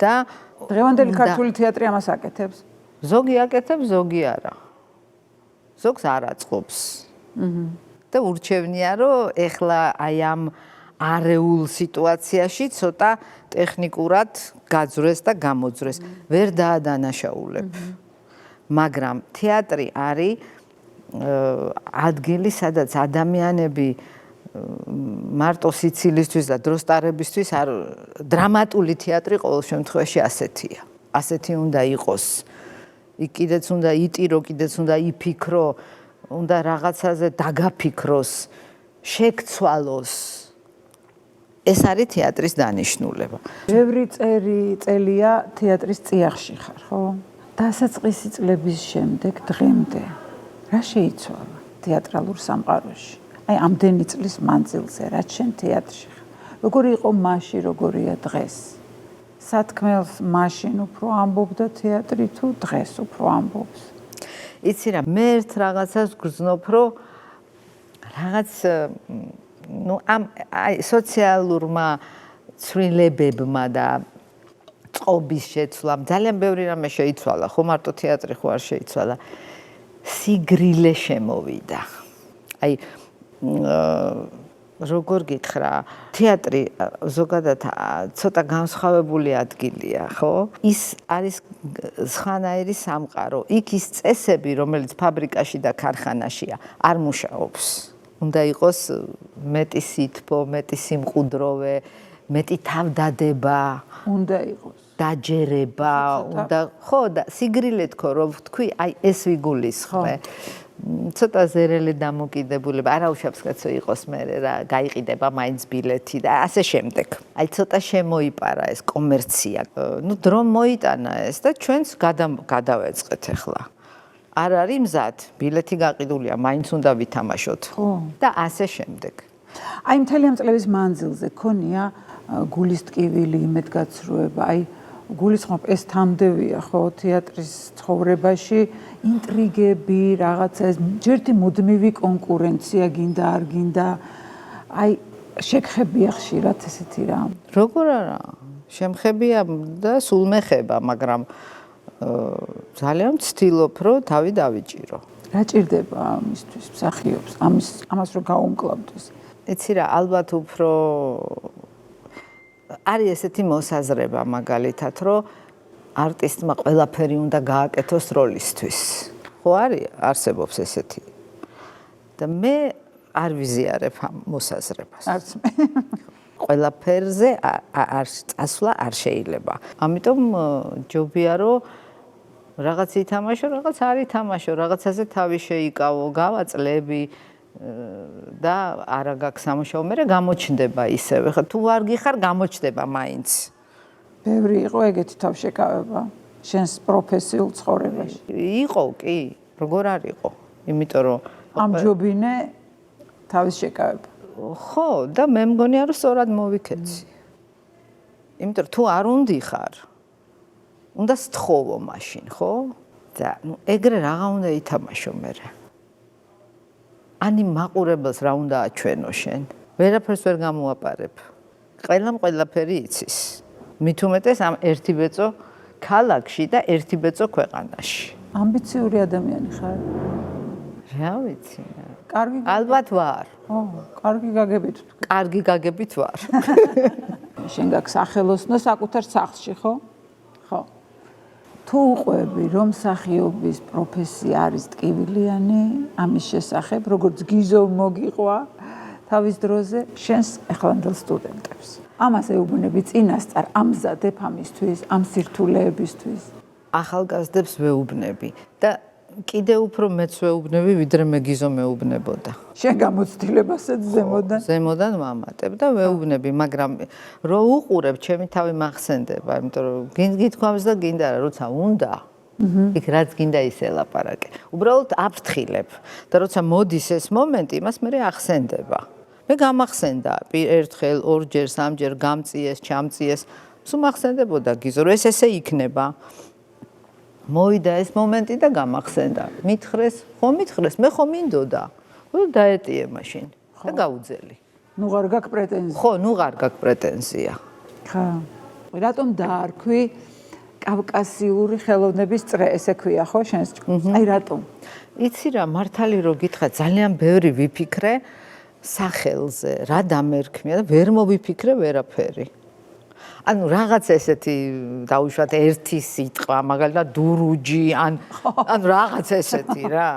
და დღევანდელი ქართული თეატრი ამას აკეთებს ზოგი აკეთებს ზოგი არა ზოგს არ აწყობს და ურჩევნია რომ ეხლა აი არეულ სიტუაციაში ცოტა ტექნიკურად გაძვრეს და გამოძვრეს. ვერ დაადანაშაულებ. მაგრამ თეატრი არის ადგილი, სადაც ადამიანები მარტო სიცილისთვის და დროსტარებისთვის არ დრამატული თეატრი ყოველ შემთხვევაში ასეთია. ასეთი უნდა იყოს. იქ კიდეც უნდა იტირო, კიდეც უნდა იფიქრო, უნდა რაღაცაზე დაგაფიქროს, შეგცვალოს. ეს არის თეატრის დანიშნულება. ბევრი წელია თეატრის წიაღში ხარ, ხო? დასაწყისი წლების შემდეგ დღემდე რა შეიცვალა თეატრალურ სამყაროში? აი ამდენი წლის მანძილზე რაც შენ თეატრში ხარ. როგორი იყო მაშინ, როგორია დღეს? სათქმელს მაშინ უფრო ამბობდა თეატრი თუ დღეს უფრო ამბობს? იცი რა, მე ერთ რაღაცას გრძნობ, რომ რაღაც ამ სოციალურმა ცვლილებებმა და წყობის შეცვლამ ძალიან ბევრი რამე შეიცვალა, ხო მარტო თეატრი ხო არ შეიცვალა. სიგრილე შემოვიდა. აი როგორ გითხრა, თეატრი ზოგადად ცოტა განსხვავებული ადგილია, ხო? ის არის სხვანაირი სამყარო. იქ ის წესები, რომელიც ფაბრიკაში და ქარხანაშია, არ მუშაობს. უნდა იყოს მეტი სითბო, მეტი სიმყუდროვე, მეტი თავდადება. უნდა იყოს. დაჯერება, უნდა, ხო, და სიგრილე თქო, რომ თქვი, აი ეს ვიგულისხმე. ცოტა ზერელი დამოკიდებულება, არაუშავს კაცო იყოს მე რა, გაიყიდება მაინც ბილეთი და ასე შემდეგ. აი ცოტა შემოიპარა ეს კომერცია. ნუ დრო მოიტანა ეს და ჩვენც გადავეწყეთ ახლა. არ არის მზად, ბილეთი გაყიდულია, მაინც უნდა ვითამაშოთ. ხო. და ასე შემდეგ. აი მთელი ამ წლების მანძილზე ქონია გულის ტკივილი, იმედგაცრუება, აი გულისხმობ ეს თამდევია ხო თეატრის ცხოვრებაში, ინტრიგები, რაღაცა ეს ჯერთი მუდმივი კონკურენცია გინდა არ გინდა. აი შეგხებია ხშირად ესეთი რამ. როგორ არა? შემხებია და სულ მეხება, მაგრამ ძალიან ვცდილობ, რომ თავი დავიჭირო. რა ჭირდება ამისთვის მსახიობს, ამას რომ გაუმკლავდეს? იცი რა, ალბათ უფრო არის ესეთი მოსაზრება მაგალითად, რომ არტისტმა ყველაფერი უნდა გააკეთოს როლისთვის. ხო არის, არსებობს ესეთი. და მე არ ვიზიარებ ამ მოსაზრებას. არც მე. ყველაფერზე არ წასვლა არ შეიძლება. ამიტომ ჯობია რომ რაღაც ითამაშო, რაღაც არ ითამაშო, რაღაცაზე თავი შეიკავო, გავაწლები და არა გაქვს სამუშაო, მე გამოჩნდება ისევე. ხა თუ არ გიხარ, გამოჩნდება მაინც. ბევრი იყო ეგეთი თავშეკავება შენს პროფესიულ ცხოვრებაში. იყო კი, როგორ არ იყო? იმიტომ რომ ამჯობინე თავის შეკავება. ხო, და მე მგონია რომ სწორად მოვიქეცი. იმიტომ თუ არ უნდი ხარ, უნდა სთხოვო მაშინ, ხო? და ნუ ეგრე რაღა უნდა ითამაშო მე. ანი მაყურებელს რა უნდა აჩვენო შენ? ვერაფერს ვერ გამოაპარებ. ყველამ ყველაფერი იცის. მით უმეტეს ამ ერთი ბეწო ქალაქში და ერთი ბეწო ქვეყანაში. ამბიციური ადამიანი ხარ? რა ვიცი. კარგი ალბათ ვარ. ო, კარგი გაგებით. კარგი გაგებით ვარ. შენ გაქვს სახელოსნო საკუთარ სახლში, ხო? ხო. თუ უყვები, რომ მსახიობის პროფესია არის ტკივილიანი, ამის შესახებ, როგორც გიზო მოგიყვა თავის დროზე შენს ახლანდელ სტუდენტებს. ამას ეუბნები წინასწარ, ამზადებ ამისთვის, ამ სირთულეებისთვის. ახალგაზრდებს ვეუბნები და კიდე უფრო მეც ვეუბნები, ვიდრე მე გიზო მეუბნებოდა. შენ გამოცდილებასაც ზემოდან? ზემოდან ვამატებ და ვეუბნები, მაგრამ რო უყურებ, ჩემი თავი მახსენდება, იმიტომ რომ გითქვამს და გინდა რა, როცა უნდა. იქ რაც გინდა ის ელაპარაკე. უბრალოდ აფრთხილებ და როცა მოდის ეს მომენტი, იმას მე ახსენდება. მე გამახსენდა ერთხელ, ორჯერ, სამჯერ გამწიეს, ჩამწიეს, სულ მახსენდებოდა გიზო, რომ ეს ესე იქნება. მოვიდა ეს მომენტი და გამახსენდა. მითხრეს, ხო მითხრეს, მე ხო მინდოდა. ხო დაეტიე მაშინ და გაუძელი. ნუ არ გაქვს პრეტენზია. ხო, ნუ არ გაქვს პრეტენზია. ხა. რატომ დაარქვი კავკასიური ხელოვნების წრე, ესე ქვია ხო შენს? აი რატომ? იცი რა, მართალი რო გითხრა, ძალიან ბევრი ვიფიქრე. სახელზე, რა დამერქმია და ვერ მოვიფიქრე ვერაფერი. ანუ რაღაც ესეთი დაუშვათ ერთი სიტყვა, მაგალითად დურუჯი, ანუ რაღაც ესეთი რა.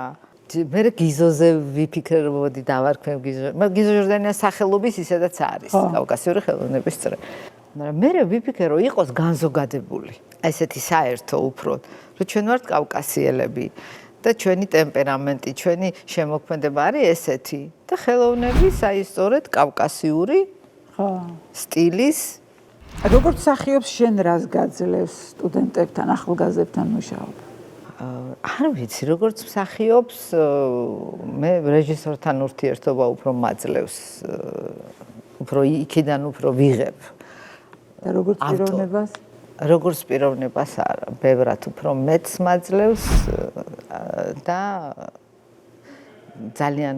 მე გიზოზე ვიფიქრე რომ მოდი დავარქმევ გიზო. გიზო ჟორდანიას სახელობის ისედაც არის კავკასიური ხელოვნების წრე. მაგრამ მე ვიფიქრე რომ იყოს განზოგადებული. ესეთი საერთო უფრო, რომ ჩვენ ვართ კავკასიელები და ჩვენი ტემპერამენტი, ჩვენი შემოქმედება არის ესეთი და ხელოვნების აი სწორედ კავკასიური სტილის როგორც მსახიობს შენ რას გაძლევს სტუდენტებთან, ახალგაზრდებთან მუშაობა? არ ვიცი, როგორც მსახიობს მე რეჟისორთან ურთიერთობა უფრო მაძლევს, უფრო იქიდან უფრო ვიღებ. და როგორც პიროვნებას? როგორც პიროვნებას არა, ბევრად უფრო მეც მაძლევს და ძალიან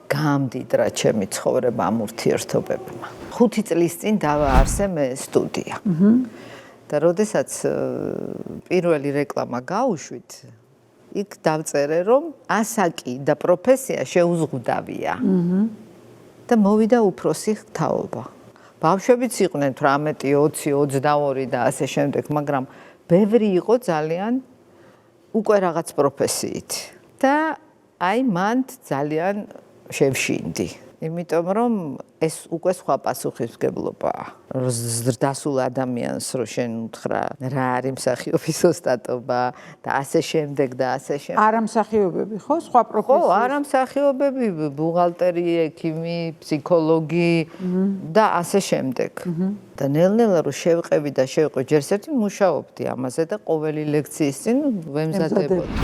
გამდიდრა ჩემი ცხოვრება ამ ურთიერთობებმა. 5 წლის წინ დავაარსე მე სტუდია. და როდესაც პირველი რეკლამა გაუშვით, იქ დავწერე რომ ასაკი და პროფესია შეუზღუდავია. და მოვიდა უფროსი თაობა. ბავშვებიც იყვნენ 18, 20, 22 და ასე შემდეგ, მაგრამ ბევრი იყო ძალიან უკვე რაღაც პროფესიით. და აი მან ძალიან შევშინდი. იმიტომ რომ ეს უკვე სხვა პასუხისმგებლობაა. ზრდასრულ ადამიანს რო შენ უთხრა რა არის მსახიობის ოსტატობა და ასე შემდეგ და ასე შემდეგ. არა მსახიობები, ხო? სხვა პროფესია. ხო, არა მსახიობები, ბუღალტერი, ექიმი, ფსიქოლოგი და ასე შემდეგ. და ნელ-ნელა რო შევყევი და შევყევი, ჯერ ერთი მუშაობდი ამაზე და ყოველი ლექციის წინ ვემზადებოდი.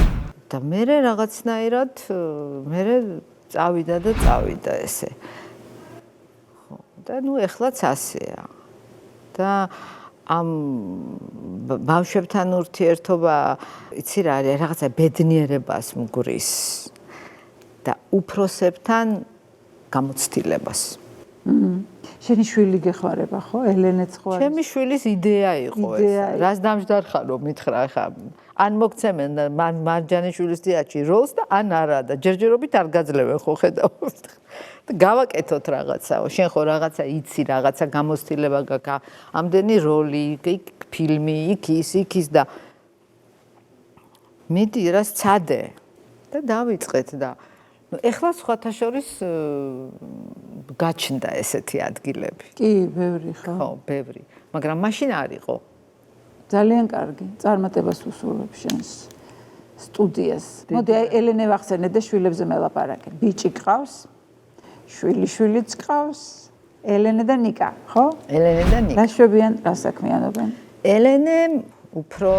და მე რაღაცნაირად მე წავიდა ესე. ხო, და ნუ ეხლაც ასეა. და ამ ბავშვებთან ურთიერთობა, იცი რა არის, რაღაცა ბედნიერებას მგრის და უფროსებთან გამოცდილებას. შენი შვილი გეხმარება, ხო? ელენეც ხო არის? ჩემი შვილის იდეა იყო ეს. რას დამჯდარხარ რომ მითხრა ხა ან მოგცემენ მარჯანიშვილის თეატრში როლს და ან არა და ჯერჯერობით არ გაძლევენ ხო ხედავთ. და გავაკეთოთ რაღაცაო. შენ ხო რაღაცა იცი, რაღაცა გამოცდილება გაქვს. ამდენი როლი, იქ ფილმი, იქ ის და მიდი რას ცადე და დავიწყეთ და ეხლა სხვათა შორის გაჩნდა ესეთი ადგილები. კი, ბევრი ხო? ხო, ბევრი. მაგრამ მაშინ არ იყო. ძალიან კარგი. წარმატებას უსურვებ შენს სტუდიას. მოდი აი ელენე ვახსენე და შვილებზე მელაპარაკე. ბიჭი გყავს, შვილიშვილიც გყავს, ელენე და ნიკა, ხო? ელენე და ნიკა. რა შვებიან, რა საქმიანობენ? ელენე უფრო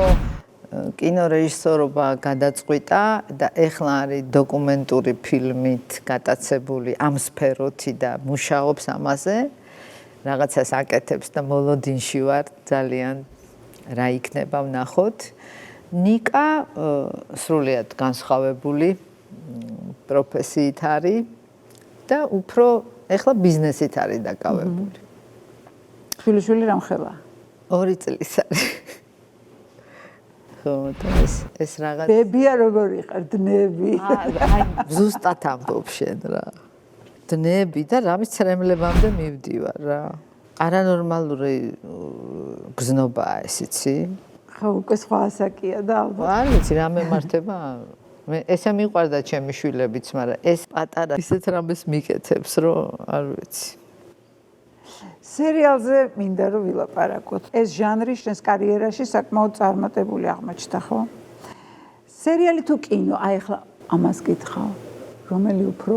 კინორეჟისორობა გადაწყვიტა და ეხლა არის დოკუმენტური ფილმით გატაცებული ამ სფეროთი და მუშაობს ამაზე. რაღაცას აკეთებს და მოლოდინში ვარ ძალიან რა იქნება ვნახოთ. ნიკა სრულიად განსხვავებული პროფესიით არის და უფრო ეხლა ბიზნესით არის დაკავებული. შვილიშვილი რამხელა? 2 წლის არის. ხო, ეს რაღაც ბებია როგორ იყარ, დნები. აი, ზუსტად ამბობ შენ რა. დნები და რამის ცრემლებამდე მივდივარ რა. არანორმალური გზნობაა ეს, იცი? ხო, უკვე სხვა ასაკია და ალბათ. არ ვიცი, რა მემართება. მე ესე მიყვარდა ჩემი შვილებიც, მაგრამ ეს პატარა ისეთ რამეს მიკეთებს, რომ არ ვიცი. სერიალზე მინდა რომ ვილაპარაკოთ. ეს ჟანრი შენს კარიერაში საკმაოდ წარმატებული აღმოჩნდა, ხო? სერიალი თუ კინო, აი ახლა ამას გითხავ, რომელი უფრო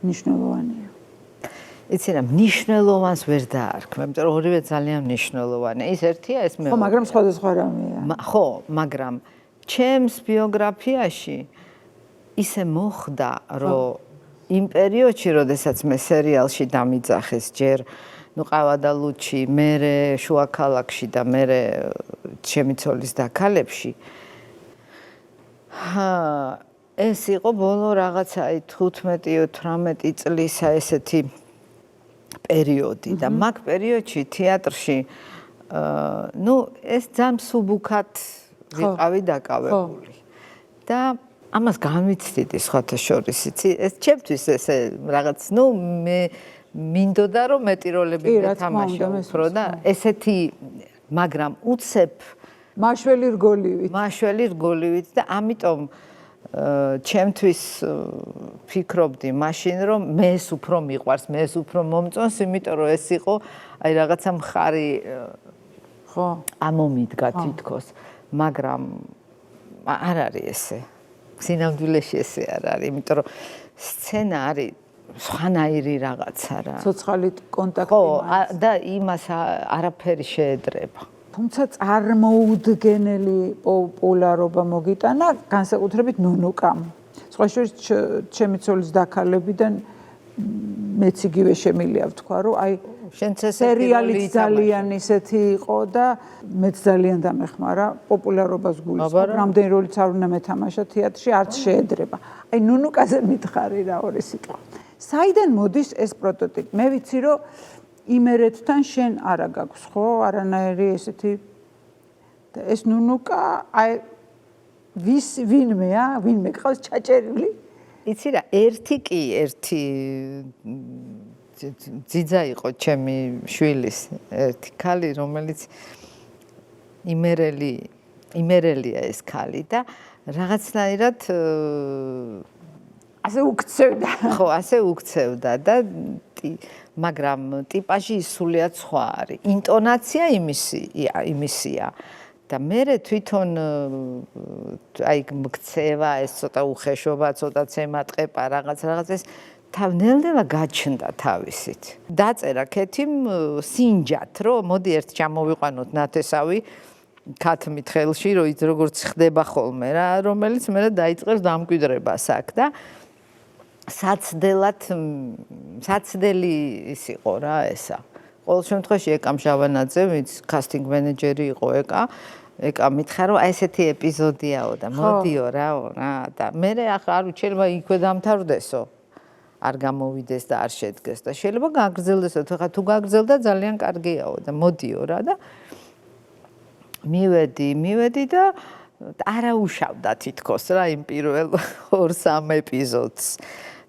მნიშვნელოვანია? იცი რა, მნიშვნელოვანს ვერ დაარქმევ, იმიტომ რომ ორივე ძალიან მნიშვნელოვანია. ის ერთია, ეს მეორე. ხო, მაგრამ სხვადასხვა რამეა. ხო, მაგრამ ჩემს ბიოგრაფიაში ისე მოხდა, რომ იმ პერიოდში, როდესაც მე სერიალში დამიძახეს ჯერ ყავა და ლუჩი, მერე შუა ქალაქში და მერე ჩემი ცოლის დაქალებში. ეს იყო ბოლო რაღაცა 15-18 წლისა ესეთი პერიოდი და მაგ პერიოდში თეატრში ეს ძალიან მსუბუქად ვიყავი დაკავებული. და ამას განვიცდიდი სხვათა შორის, იცი? ეს ჩემთვის ესე რაღაც, მე მინდოდა რომ მეტი როლები მეთამაშო უფრო და ესეთი, მაგრამ უცებ მაშველი რგოლივით და ამიტომ ჩემთვის ფიქრობდი მაშინ რომ მეს უფრო მიყვარს, მეს უფრო მომწონს, იმიტომ რომ ეს იყო აი რაღაცა მხარი ხო ამომიდგა თითქოს, მაგრამ არ არის ესე. სინამდვილეში ესე არ არის, იმიტომ რომ სცენა არის სხვანაირი რაღაცა რა. ცოცხალი კონტაქტი ხო, და იმას არაფერი შეედრება. თუმცა წარმოუდგენელი პოპულარობა მოგიტანა განსაკუთრებით ნუნუკამ. სხვა შორის ჩემი ცოლის დაქალებიდან მეც იგივე შემილია ვთქვა, რომ აი სერიალიც ძალიან ისეთი იყო და მეც ძალიან დამეხმარა პოპულარობას გულისხმობ. რამდენი როლიც არ უნდა მეთამაშა თეატრში, არც შეედრება. აი ნუნუკაზე მითხარი რა ორი სიტყვა. საიდან მოდის ეს პროტოტიპი? მე ვიცი რომ იმერეთთან შენ არა გაქვს ხო არანაირი ესეთი და ეს ნუნუკა აი ვინმე ყავს ჩაჭერილი? იცი რა, ერთი ძიძა იყო ჩემი შვილის, ერთი ქალი, რომელიც იმერელია ეს ქალი და რაღაცნაირად ასე უქცევდა. ხო, ასე უქცევდა და მაგრამ ტიპაჟი სულიად სხვა არის. ინტონაცია იმისია და მე თვითონ აი მქცევა, ეს ცოტა უხეშობა, ცოტა ცემატყეპა, რაღაც ეს ნელ-ნელა გაჩნდა თავისით. დაწერა ქეთიმ სინჯად, რომ მოდი ერთ ჩამოვიყვანოთ ნათესავი ქათმით ხელში, რომ ის როგორც ხდება ხოლმე რა, რომელიც მე დაიწყებს დამკვიდრებას აქ და საცდელი ის იყო რა ესა. ყოველ შემთხვევაში ეკა მჟავანაძე, ვინც კასტინგ მენეჯერი იყო ეკა მითხრა რომ აი ესეთი ეპიზოდიაო და მოდიო რა და მე ახლა არ შეიძლება იქვე დამთავრდესო. არ გამოვიდეს და არ შედგეს და შეიძლება გაგრძელდესო, ხა თუ გაგრძელდა ძალიან კარგიაო და მოდიო რა და მივედი და არაუშავდა თითქოს რა იმ პირველ 2-3 ეპიზოდს.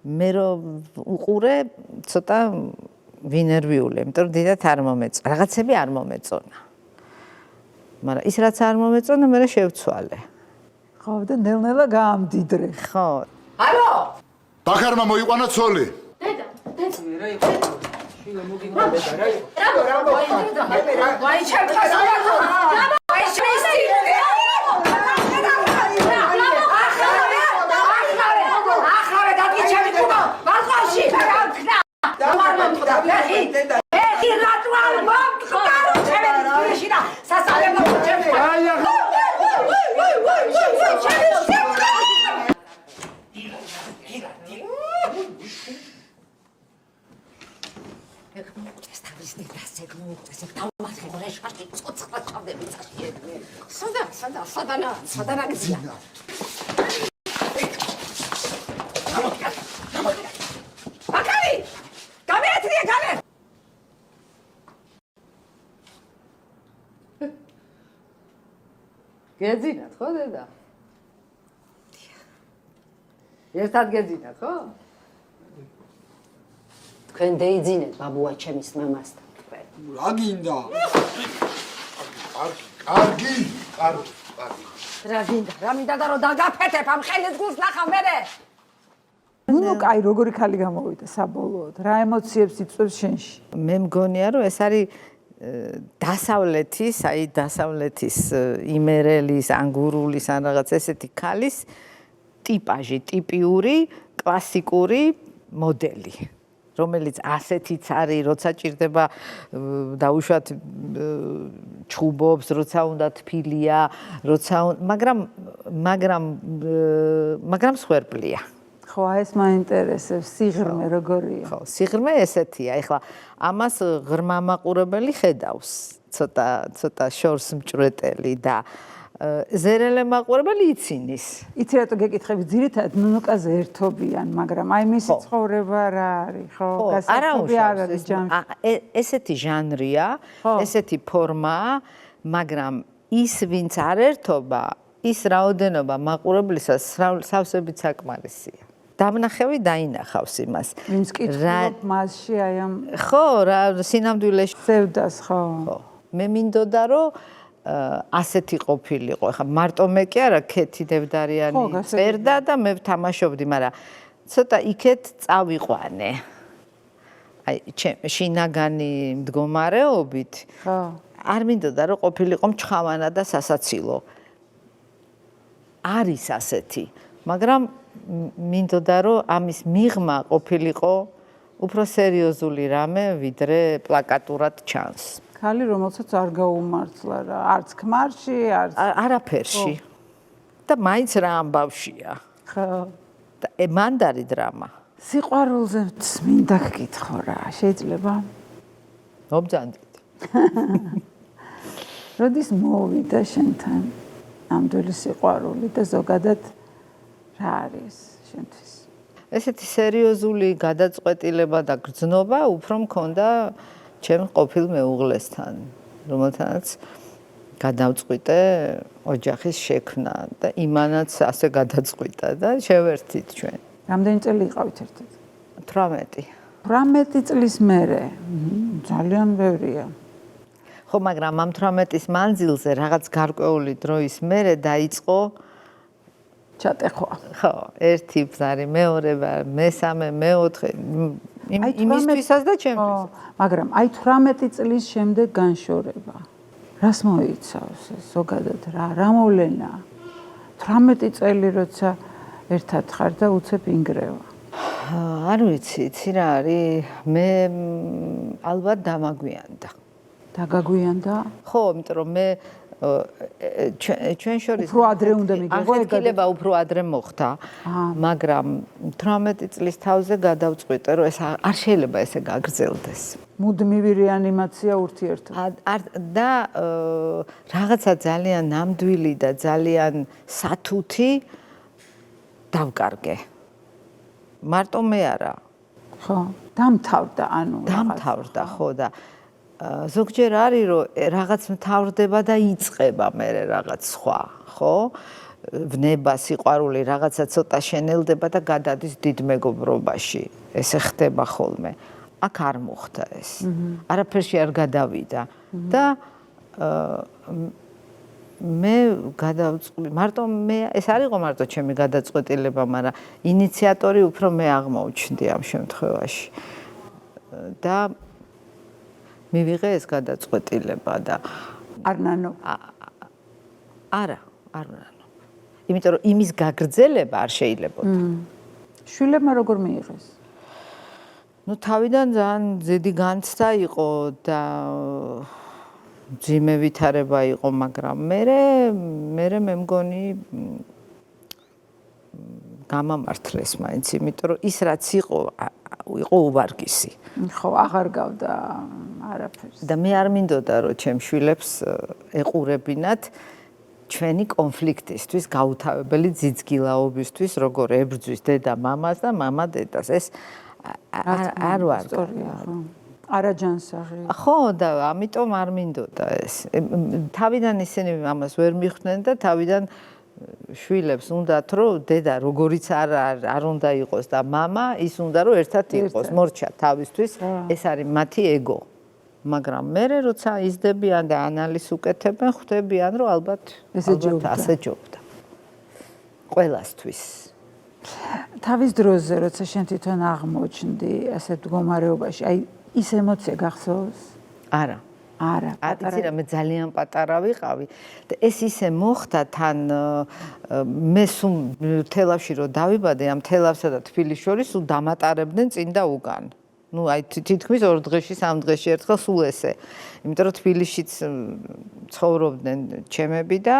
მე რომ უყურე ცოტა ვინერვიული, იმიტომ რომ დიდად არ მომეწონა. რაღაცები არ მომეწონა. მაგრამ ის რაც არ მომეწონა, მე შევცვალე. ხო, და ნელ-ნელა გაამდიდრე. ხო. ალო! ბაქარმა მოიყვანა ცოლი. დედა. რა იყო? შვილო მოგიყვანა დედა, რა იყო? ვაი ჩემთვის ვაი შემისწირე. ახლა დაგიჩემი თუმა, ბალკონში რა. ეხი რატო არ მომხდა რომ ჩემი და სასწავლებლო ჩემი. ეს თავის ნიდასე გმოუწესე დავმახე რეშკაში ცოცხლა ჩავდები წაშიები. სადანა გზია. ბაკარი! გამეათრია გალე! გეძინათ ხო დედა? ერთად გეძინათ ხო? თქვენ დეიძინეთ ბაბუა ჩემის მამასთან თქვენ. რა გინდა? კარგი. რა გინდა? რა მინდა და რომ დაგაფეთებ ამ ხელის გულს ნახავ მერე? ნუნუკა აი როგორი ქალი გამოვიდა საბოლოოდ, რა ემოციებს იწვევს შენში? მე მგონია რომ ეს არის დასავლეთის იმერელის, ანგურულის ან რაღაც ესეთი ქალის ტიპაჟი, ტიპიური, კლასიკური მოდელი. რომელიც ასეთიც არის, როცა ჭირდება დაუშვათ ჩხუბობს, როცა უნდა თბილია, მაგრამ სვერპლია. ხო, ეს მაინტერესებს, სიღრმე როგორია? ხო, სიღრმე ესეთია. ეხლა ამას ღრმა მაყურებელი ხედავს, ცოტა შორს მჭვრეტელი და ზერელე მაყურებელი იცინის. იცი რატო გეკითხები, ძირითადად ნუნუკაზე ერთობიან, მაგრამ აი მისი ცხოვრება რა არის, ხო? გასართობი არ არის ჯანრი. ესეთი ჟანრია, ესეთი ფორმაა, მაგრამ ის ვინც არ ერთობა, ის რაოდენობა მაყურებლისას სავსებით საკმარისია. დამნახევი დაინახავს იმას. ვინც კითხულობ მასში აი ამ ხო, რა სინამდვილეში ზევდას, ხო. ხო. მე მინდოდა რომ ასეთი ყოფილიყო. ეხლა მარტო მე კი არა, ქეთი დევდარიანი წერდა და მე ვთამაშობდი, მაგრამ ცოტა იქეთ წავიყვანე. აი, შინაგანი მდგომარეობით. ხო. არ მინდოდა რომ ყოფილიყო მჩხავანა და სასაცილო. არის ასეთი, მაგრამ მინდოდა რომ ამის მიღმა ყოფილიყო უფრო სერიოზული რამე, ვიდრე პლაკატურად ჩანს. ქალი რომელსაც არ გაუმართლა რა, არც ქმარში, არც არაფერში. და მაინც რა ამბავშია. ხო. და მანდარი დრამა. სიყვარულზე მინდა გკითხო რა, შეიძლება? მობძანდით. როდის მოვიდა შენთან ნამდვილი სიყვარული და ზოგადად რა არის შენთვის? ესეთი სერიოზული გადაწყვეტილება და გრძნობა უფრო მქონდა ჩემ ყოფილ მეუღლესთან, რომელთანაც გადავწყვიტე ოჯახის შექმნა და იმანაც ასე გადაწყვიტა და შევერთით ჩვენ. რამდენი წელი იყავით ერთად? 18. 18 წლის მერე. ძალიან ბევრია. ხო, მაგრამ ამ 18-ის მანძილზე რაღაც გარკვეული დროის მერე დაიწყო ჩატეხვა. ხო, ერთი ბზარი, მეორე, მესამე, მეოთხე, იმისთვისაც და ჩემთვის. მაგრამ აი 18 წლის შემდეგ განშორება. რას მოიცავს ეს ზოგადად რა მოვლენა? 18 წელი როცა ერთად ხარ და უცებ ინგრევა. არ ვიცი, იცი რა არის, მე ალბათ დამაგვიანდა. დაგაგვიანდა? ხო, იმიტომ რომ მე ჩვენ შორის უფრო ადრე უნდა მიგიღო ეგ აღედგილება უფრო ადრე მოხდა, მაგრამ 18 წლის თავზე გადავწყვიტე, რომ ეს არ შეიძლება ესე გაგრძელდეს. მუდმივი რეანიმაცია ურთიერთობა. და რაღაცა ძალიან ნამდვილი და ძალიან სათუთი დავკარგე. მარტო მე არა. ხო, დამთავრდა ანუ. დამთავრდა, ხო და ზოგჯერ არის რომ რაღაც მთავრდება და იწყება მერე რაღაც სხვა, ხო? ვნება, სიყვარული, რაღაცა ცოტა შენელდება და გადადის დიდ მეგობრობაში. ესე ხდება ხოლმე. აქ არ მოხდა ეს. არაფერში არ გადავიდა და მე გადავწყვიტე, მარტო მე ეს არ იყო მარტო ჩემი გადაწყვეტილება, მაგრამ ინიციატორი უფრო მე აღმოჩნდი ამ შემთხვევაში. და მივიღე ეს გადაწყვეტილება და არნანო. არა, არნანო. იმიტომ რომ იმის გაგრძელება არ შეიძლებოდა. შვილებმა როგორ მიიღეს? ნუ თავიდან ძალიან ძედი განცდა იყო და ძიმე ვითარება იყო, მაგრამ მე მგონი გამამართლეს მაინც, იმიტომ რომ ის რაც იყო უბარგისი. ხო, აღარ გავდა არაფერს. და მე არ მინდოდა რომ ჩემ შვილებს ეყურებინათ ჩვენი კონფლიქტისთვის, გაუთავებელი ძიძგილაობისთვის, როგორ ებრძვის დედა მამას და მამა დედას. ეს არ ვარ. არაჯანსაღი. ხო, და ამიტომ არ მინდოდა ეს. თავიდან ისინი ამას ვერ მიხვდნენ და თავიდან შვილებს უნდათ რომ დედა როგორიც არ უნდა იყოს და მამა ის უნდა რომ ერთად იყოს, მორჩა თავისთვის, ეს არის მათი ეგო. მაგრამ მე როცა იზრდებიან და ანალიზს უკეთებენ, ხვდებიან რომ ალბათ ასე ჯობდა. ყველასთვის. თავის დროზე როცა შენ თვითონ აღმოჩნდი ასეთ მდგომარეობაში, აი ის ემოცია გახსოვს? არა. არა, იცი რა, მე ძალიან პატარა ვიყავი და ეს ისე მოხდა თან მე სულ თელავში რომ დავიბადე, ამ თელავსა და თბილისს შორის სულ დამატარებდნენ წინ და უკან. ნუ აი თითქმის 2 დღეში, 3 დღეში ერთხელ სულ ესე. იმიტომ რომ თბილისშიც ცხოვრობდნენ ჩემები და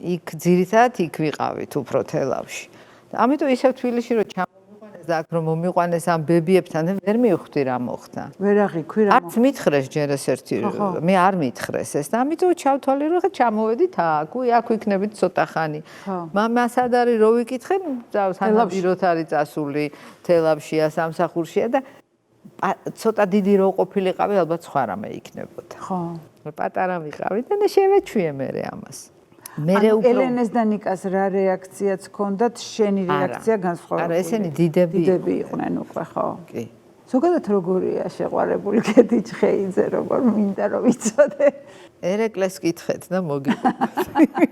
იქ ძირითადად იქ ვიყავით უფრო თელავში. ამიტომ ისევ თბილისში რომ ჩამომიყვანეს და აქ რომ მომიყვანეს ამ ბებიებთან ვერ მივხვდი რა მოხდა. ვერ აღიქვი რა. არც მითხრეს ჯერ ეს ერთი, მე არ მითხრეს ეს და ამიტომ ჩავთვალე რომ ხა ჩამოვედით აქ, აქ ვიქნებით ცოტა ხანი. მამა სად არის რო ვიკითხე, სანაპიროთ არის წასული, თელავშია, სამსახურშია და ცოტა დიდი რო ყოფილიყავი, ალბათ სხვა რამე იქნებოდა. ხო. პატარა ვიყავი და შევეჩვიე მე ამას. მერე უფრო ელენეს და ნიკას რა რეაქციაც ჰქონდათ, შენი რეაქცია განსხვავებული. არა, ესენი დიდები იყვნენ უკვე, ხო? კი. ზოგადად როგორია შეყვარებული კეთი ჩხეიძე, როგორ მინდა რომ ვიცოდე. ერეკლეს კითხეთ და მოგიყვანოთ.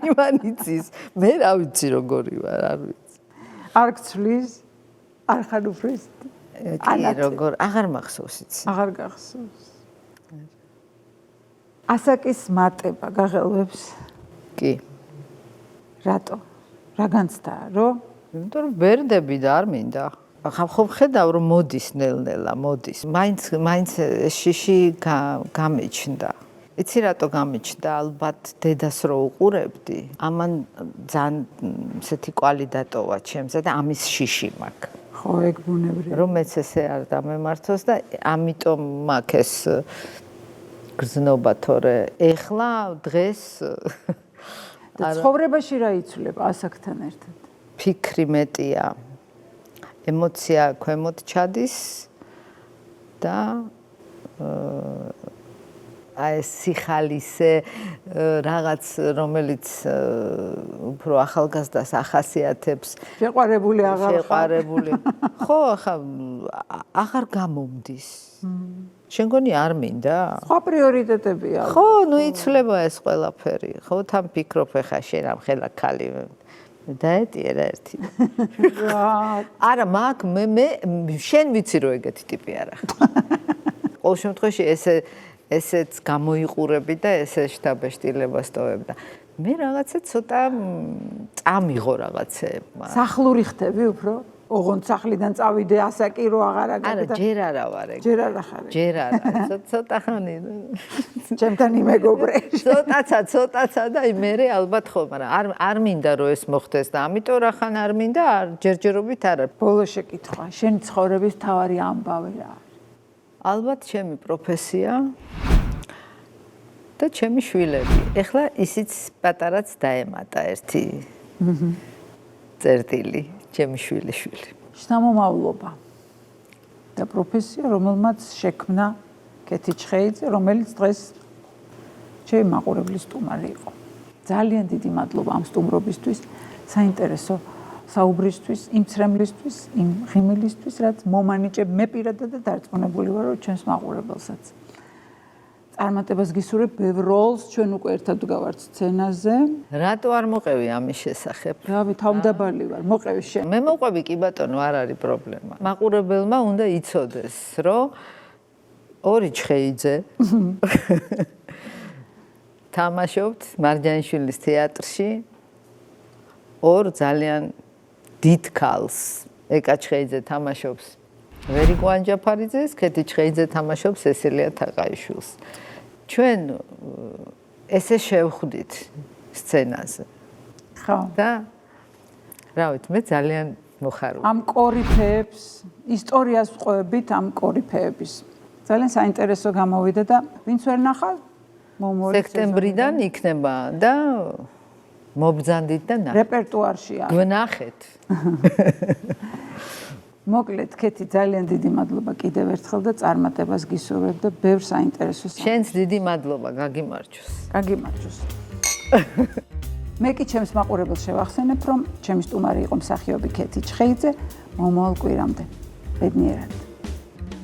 იმან იცის. მე რა ვიცი როგორი ვარ, არ ვიცი. არ გცვლის, არ ხარ უფრის. კი, როგორ აღარ მახსოვს იცი. აღარ გახსოვს. ასაკის მარტება გაღელვებს? კი. რატო? რა განცდა, რომ? იმიტომ რომ ბერდები და არ მინდა. ხომ ხედავ რომ მოდის ნელ-ნელა, მოდის. მაინც შიში გამიჩნდა. იცი რატო გამიჩნდა? ალბათ დედას რო უყურებდი, ამან ძალიან ესეთი კვალი დატოვა ჩემზე და ამის შიში მაქვს. ხო, ეგ ბუნებრივია. რომ მეც ესე არ დამემართოს და ამიტომ მაქვს ეს გრძნობა, თორე ეხლა დღეს და ცხოვრებაში რა იცვლება ასაკთან ერთად? ფიქრი მეტია. ემოცია ქვემოთ ჩადის და აი სიხალისე რაღაც რომელიც უფრო ახალგაზრდას ახასიათებს შეყვარებული აღარ ხარ? შეყვარებული. ხო, ახლა აღარ გამომდის. შენ გონი არ მინდა? სხვა პრიორიტეტებია. ხო, ნუ იცვლება ეს ყველაფერი. ხო, თან ფიქრობ ახლა შენ ამ ხელა ქალი დაეტიე რა ერთი. არა, მაგ მე შენ ვიცი რომ ეგეთი ტიპი არა ხარ. ყოველ შემთხვევაში ესეც გამოიყურები და ესე შთაბეჭდილებას ტოვებ და მე რაღაცა ცოტა წამიღო რაღაცეებმა. სახლური ხდები უფრო? ოღონდ სახლიდან წავიდე ასაკი რო აღარ აგაგდა. არა, ჯერ არა ვარ ეგ. ჯერ არა ხარ. ჯერ არა, ცოტა ხანი. ჩემთან იმეგობრე. ცოტაცა და მე ალბათ ხო, მაგრამ არ მინდა რომ ეს მოხდეს და ამიტომ რახან არ მინდა, ჯერჯერობით არა. ბოლო შეკითხვა, შენი ცხოვრების მთავარი ამბავი რა არის? ალბათ ჩემი პროფესია და ჩემი შვილები. ეხლა ისიც პატარაც დაემატა ერთი წერტილი, ჩემი შვილიშვილი. შთამომავლობა და პროფესია, რომელმაც შექმნა კეთი ჩხეიძე, რომელიც დღეს ჩემი მაყურებლის სტუმარი იყო. ძალიან დიდი მადლობა ამ სტუმრობისთვის, საინტერესო საუბრისთვის, იმ ცრემლისთვის, იმ ღიმილისთვის, რაც მომანიჭებ მე პირადად და დარწმუნებული ვარ, რომ ჩვენს მაყურებელსაც. წარმატებას გისურვებ ბევრ როლს, ჩვენ უკვე ერთად გავართ სცენაზე. რატო არ მოყევი ამის შესახებ? რავი, თავმდაბალი ვარ, მოყევი შენ. მე მოყვები კი ბატონო, არ არის პრობლემა. მაყურებელმა უნდა იცოდეს, რომ ორი ჩხეიძე თამაშობთ მარჯანიშვილის თეატრში ორ ძალიან დიდ ქალს. ეკა ჩხეიძე თამაშობს ვერიკო ანჯაფარიძეს, კეთი ჩხეიძე თამაშობს ესილია თაყაიშვილს. ჩვენ ესე შევხვდით სცენაზე. ხო. და რა ვიცი, მე ძალიან მოხარული. ამ კორიფეებს, ისტორიას ვყვებით ამ კორიფეების. ძალიან საინტერესო გამოვიდა და ვინც ვერ ნახა, სექტემბრიდან იქნება და მობრძანდით და ნახეთ. რეპერტუარშია. ვნახეთ. მოკლედ, კეთი, ძალიან დიდი მადლობა კიდევ ერთხელ და წარმატებას გისურვებ და ბევრ საინტერესო შენც დიდი მადლობა, გაგიმარჯოს. გაგიმარჯოს. მე კი ჩემს მაყურებელს შევახსენებ, რომ ჩემი სტუმარი იყო მსახიობი კეთი ჩხეიძე, მომავალ კვირამდე. ბედნიერად.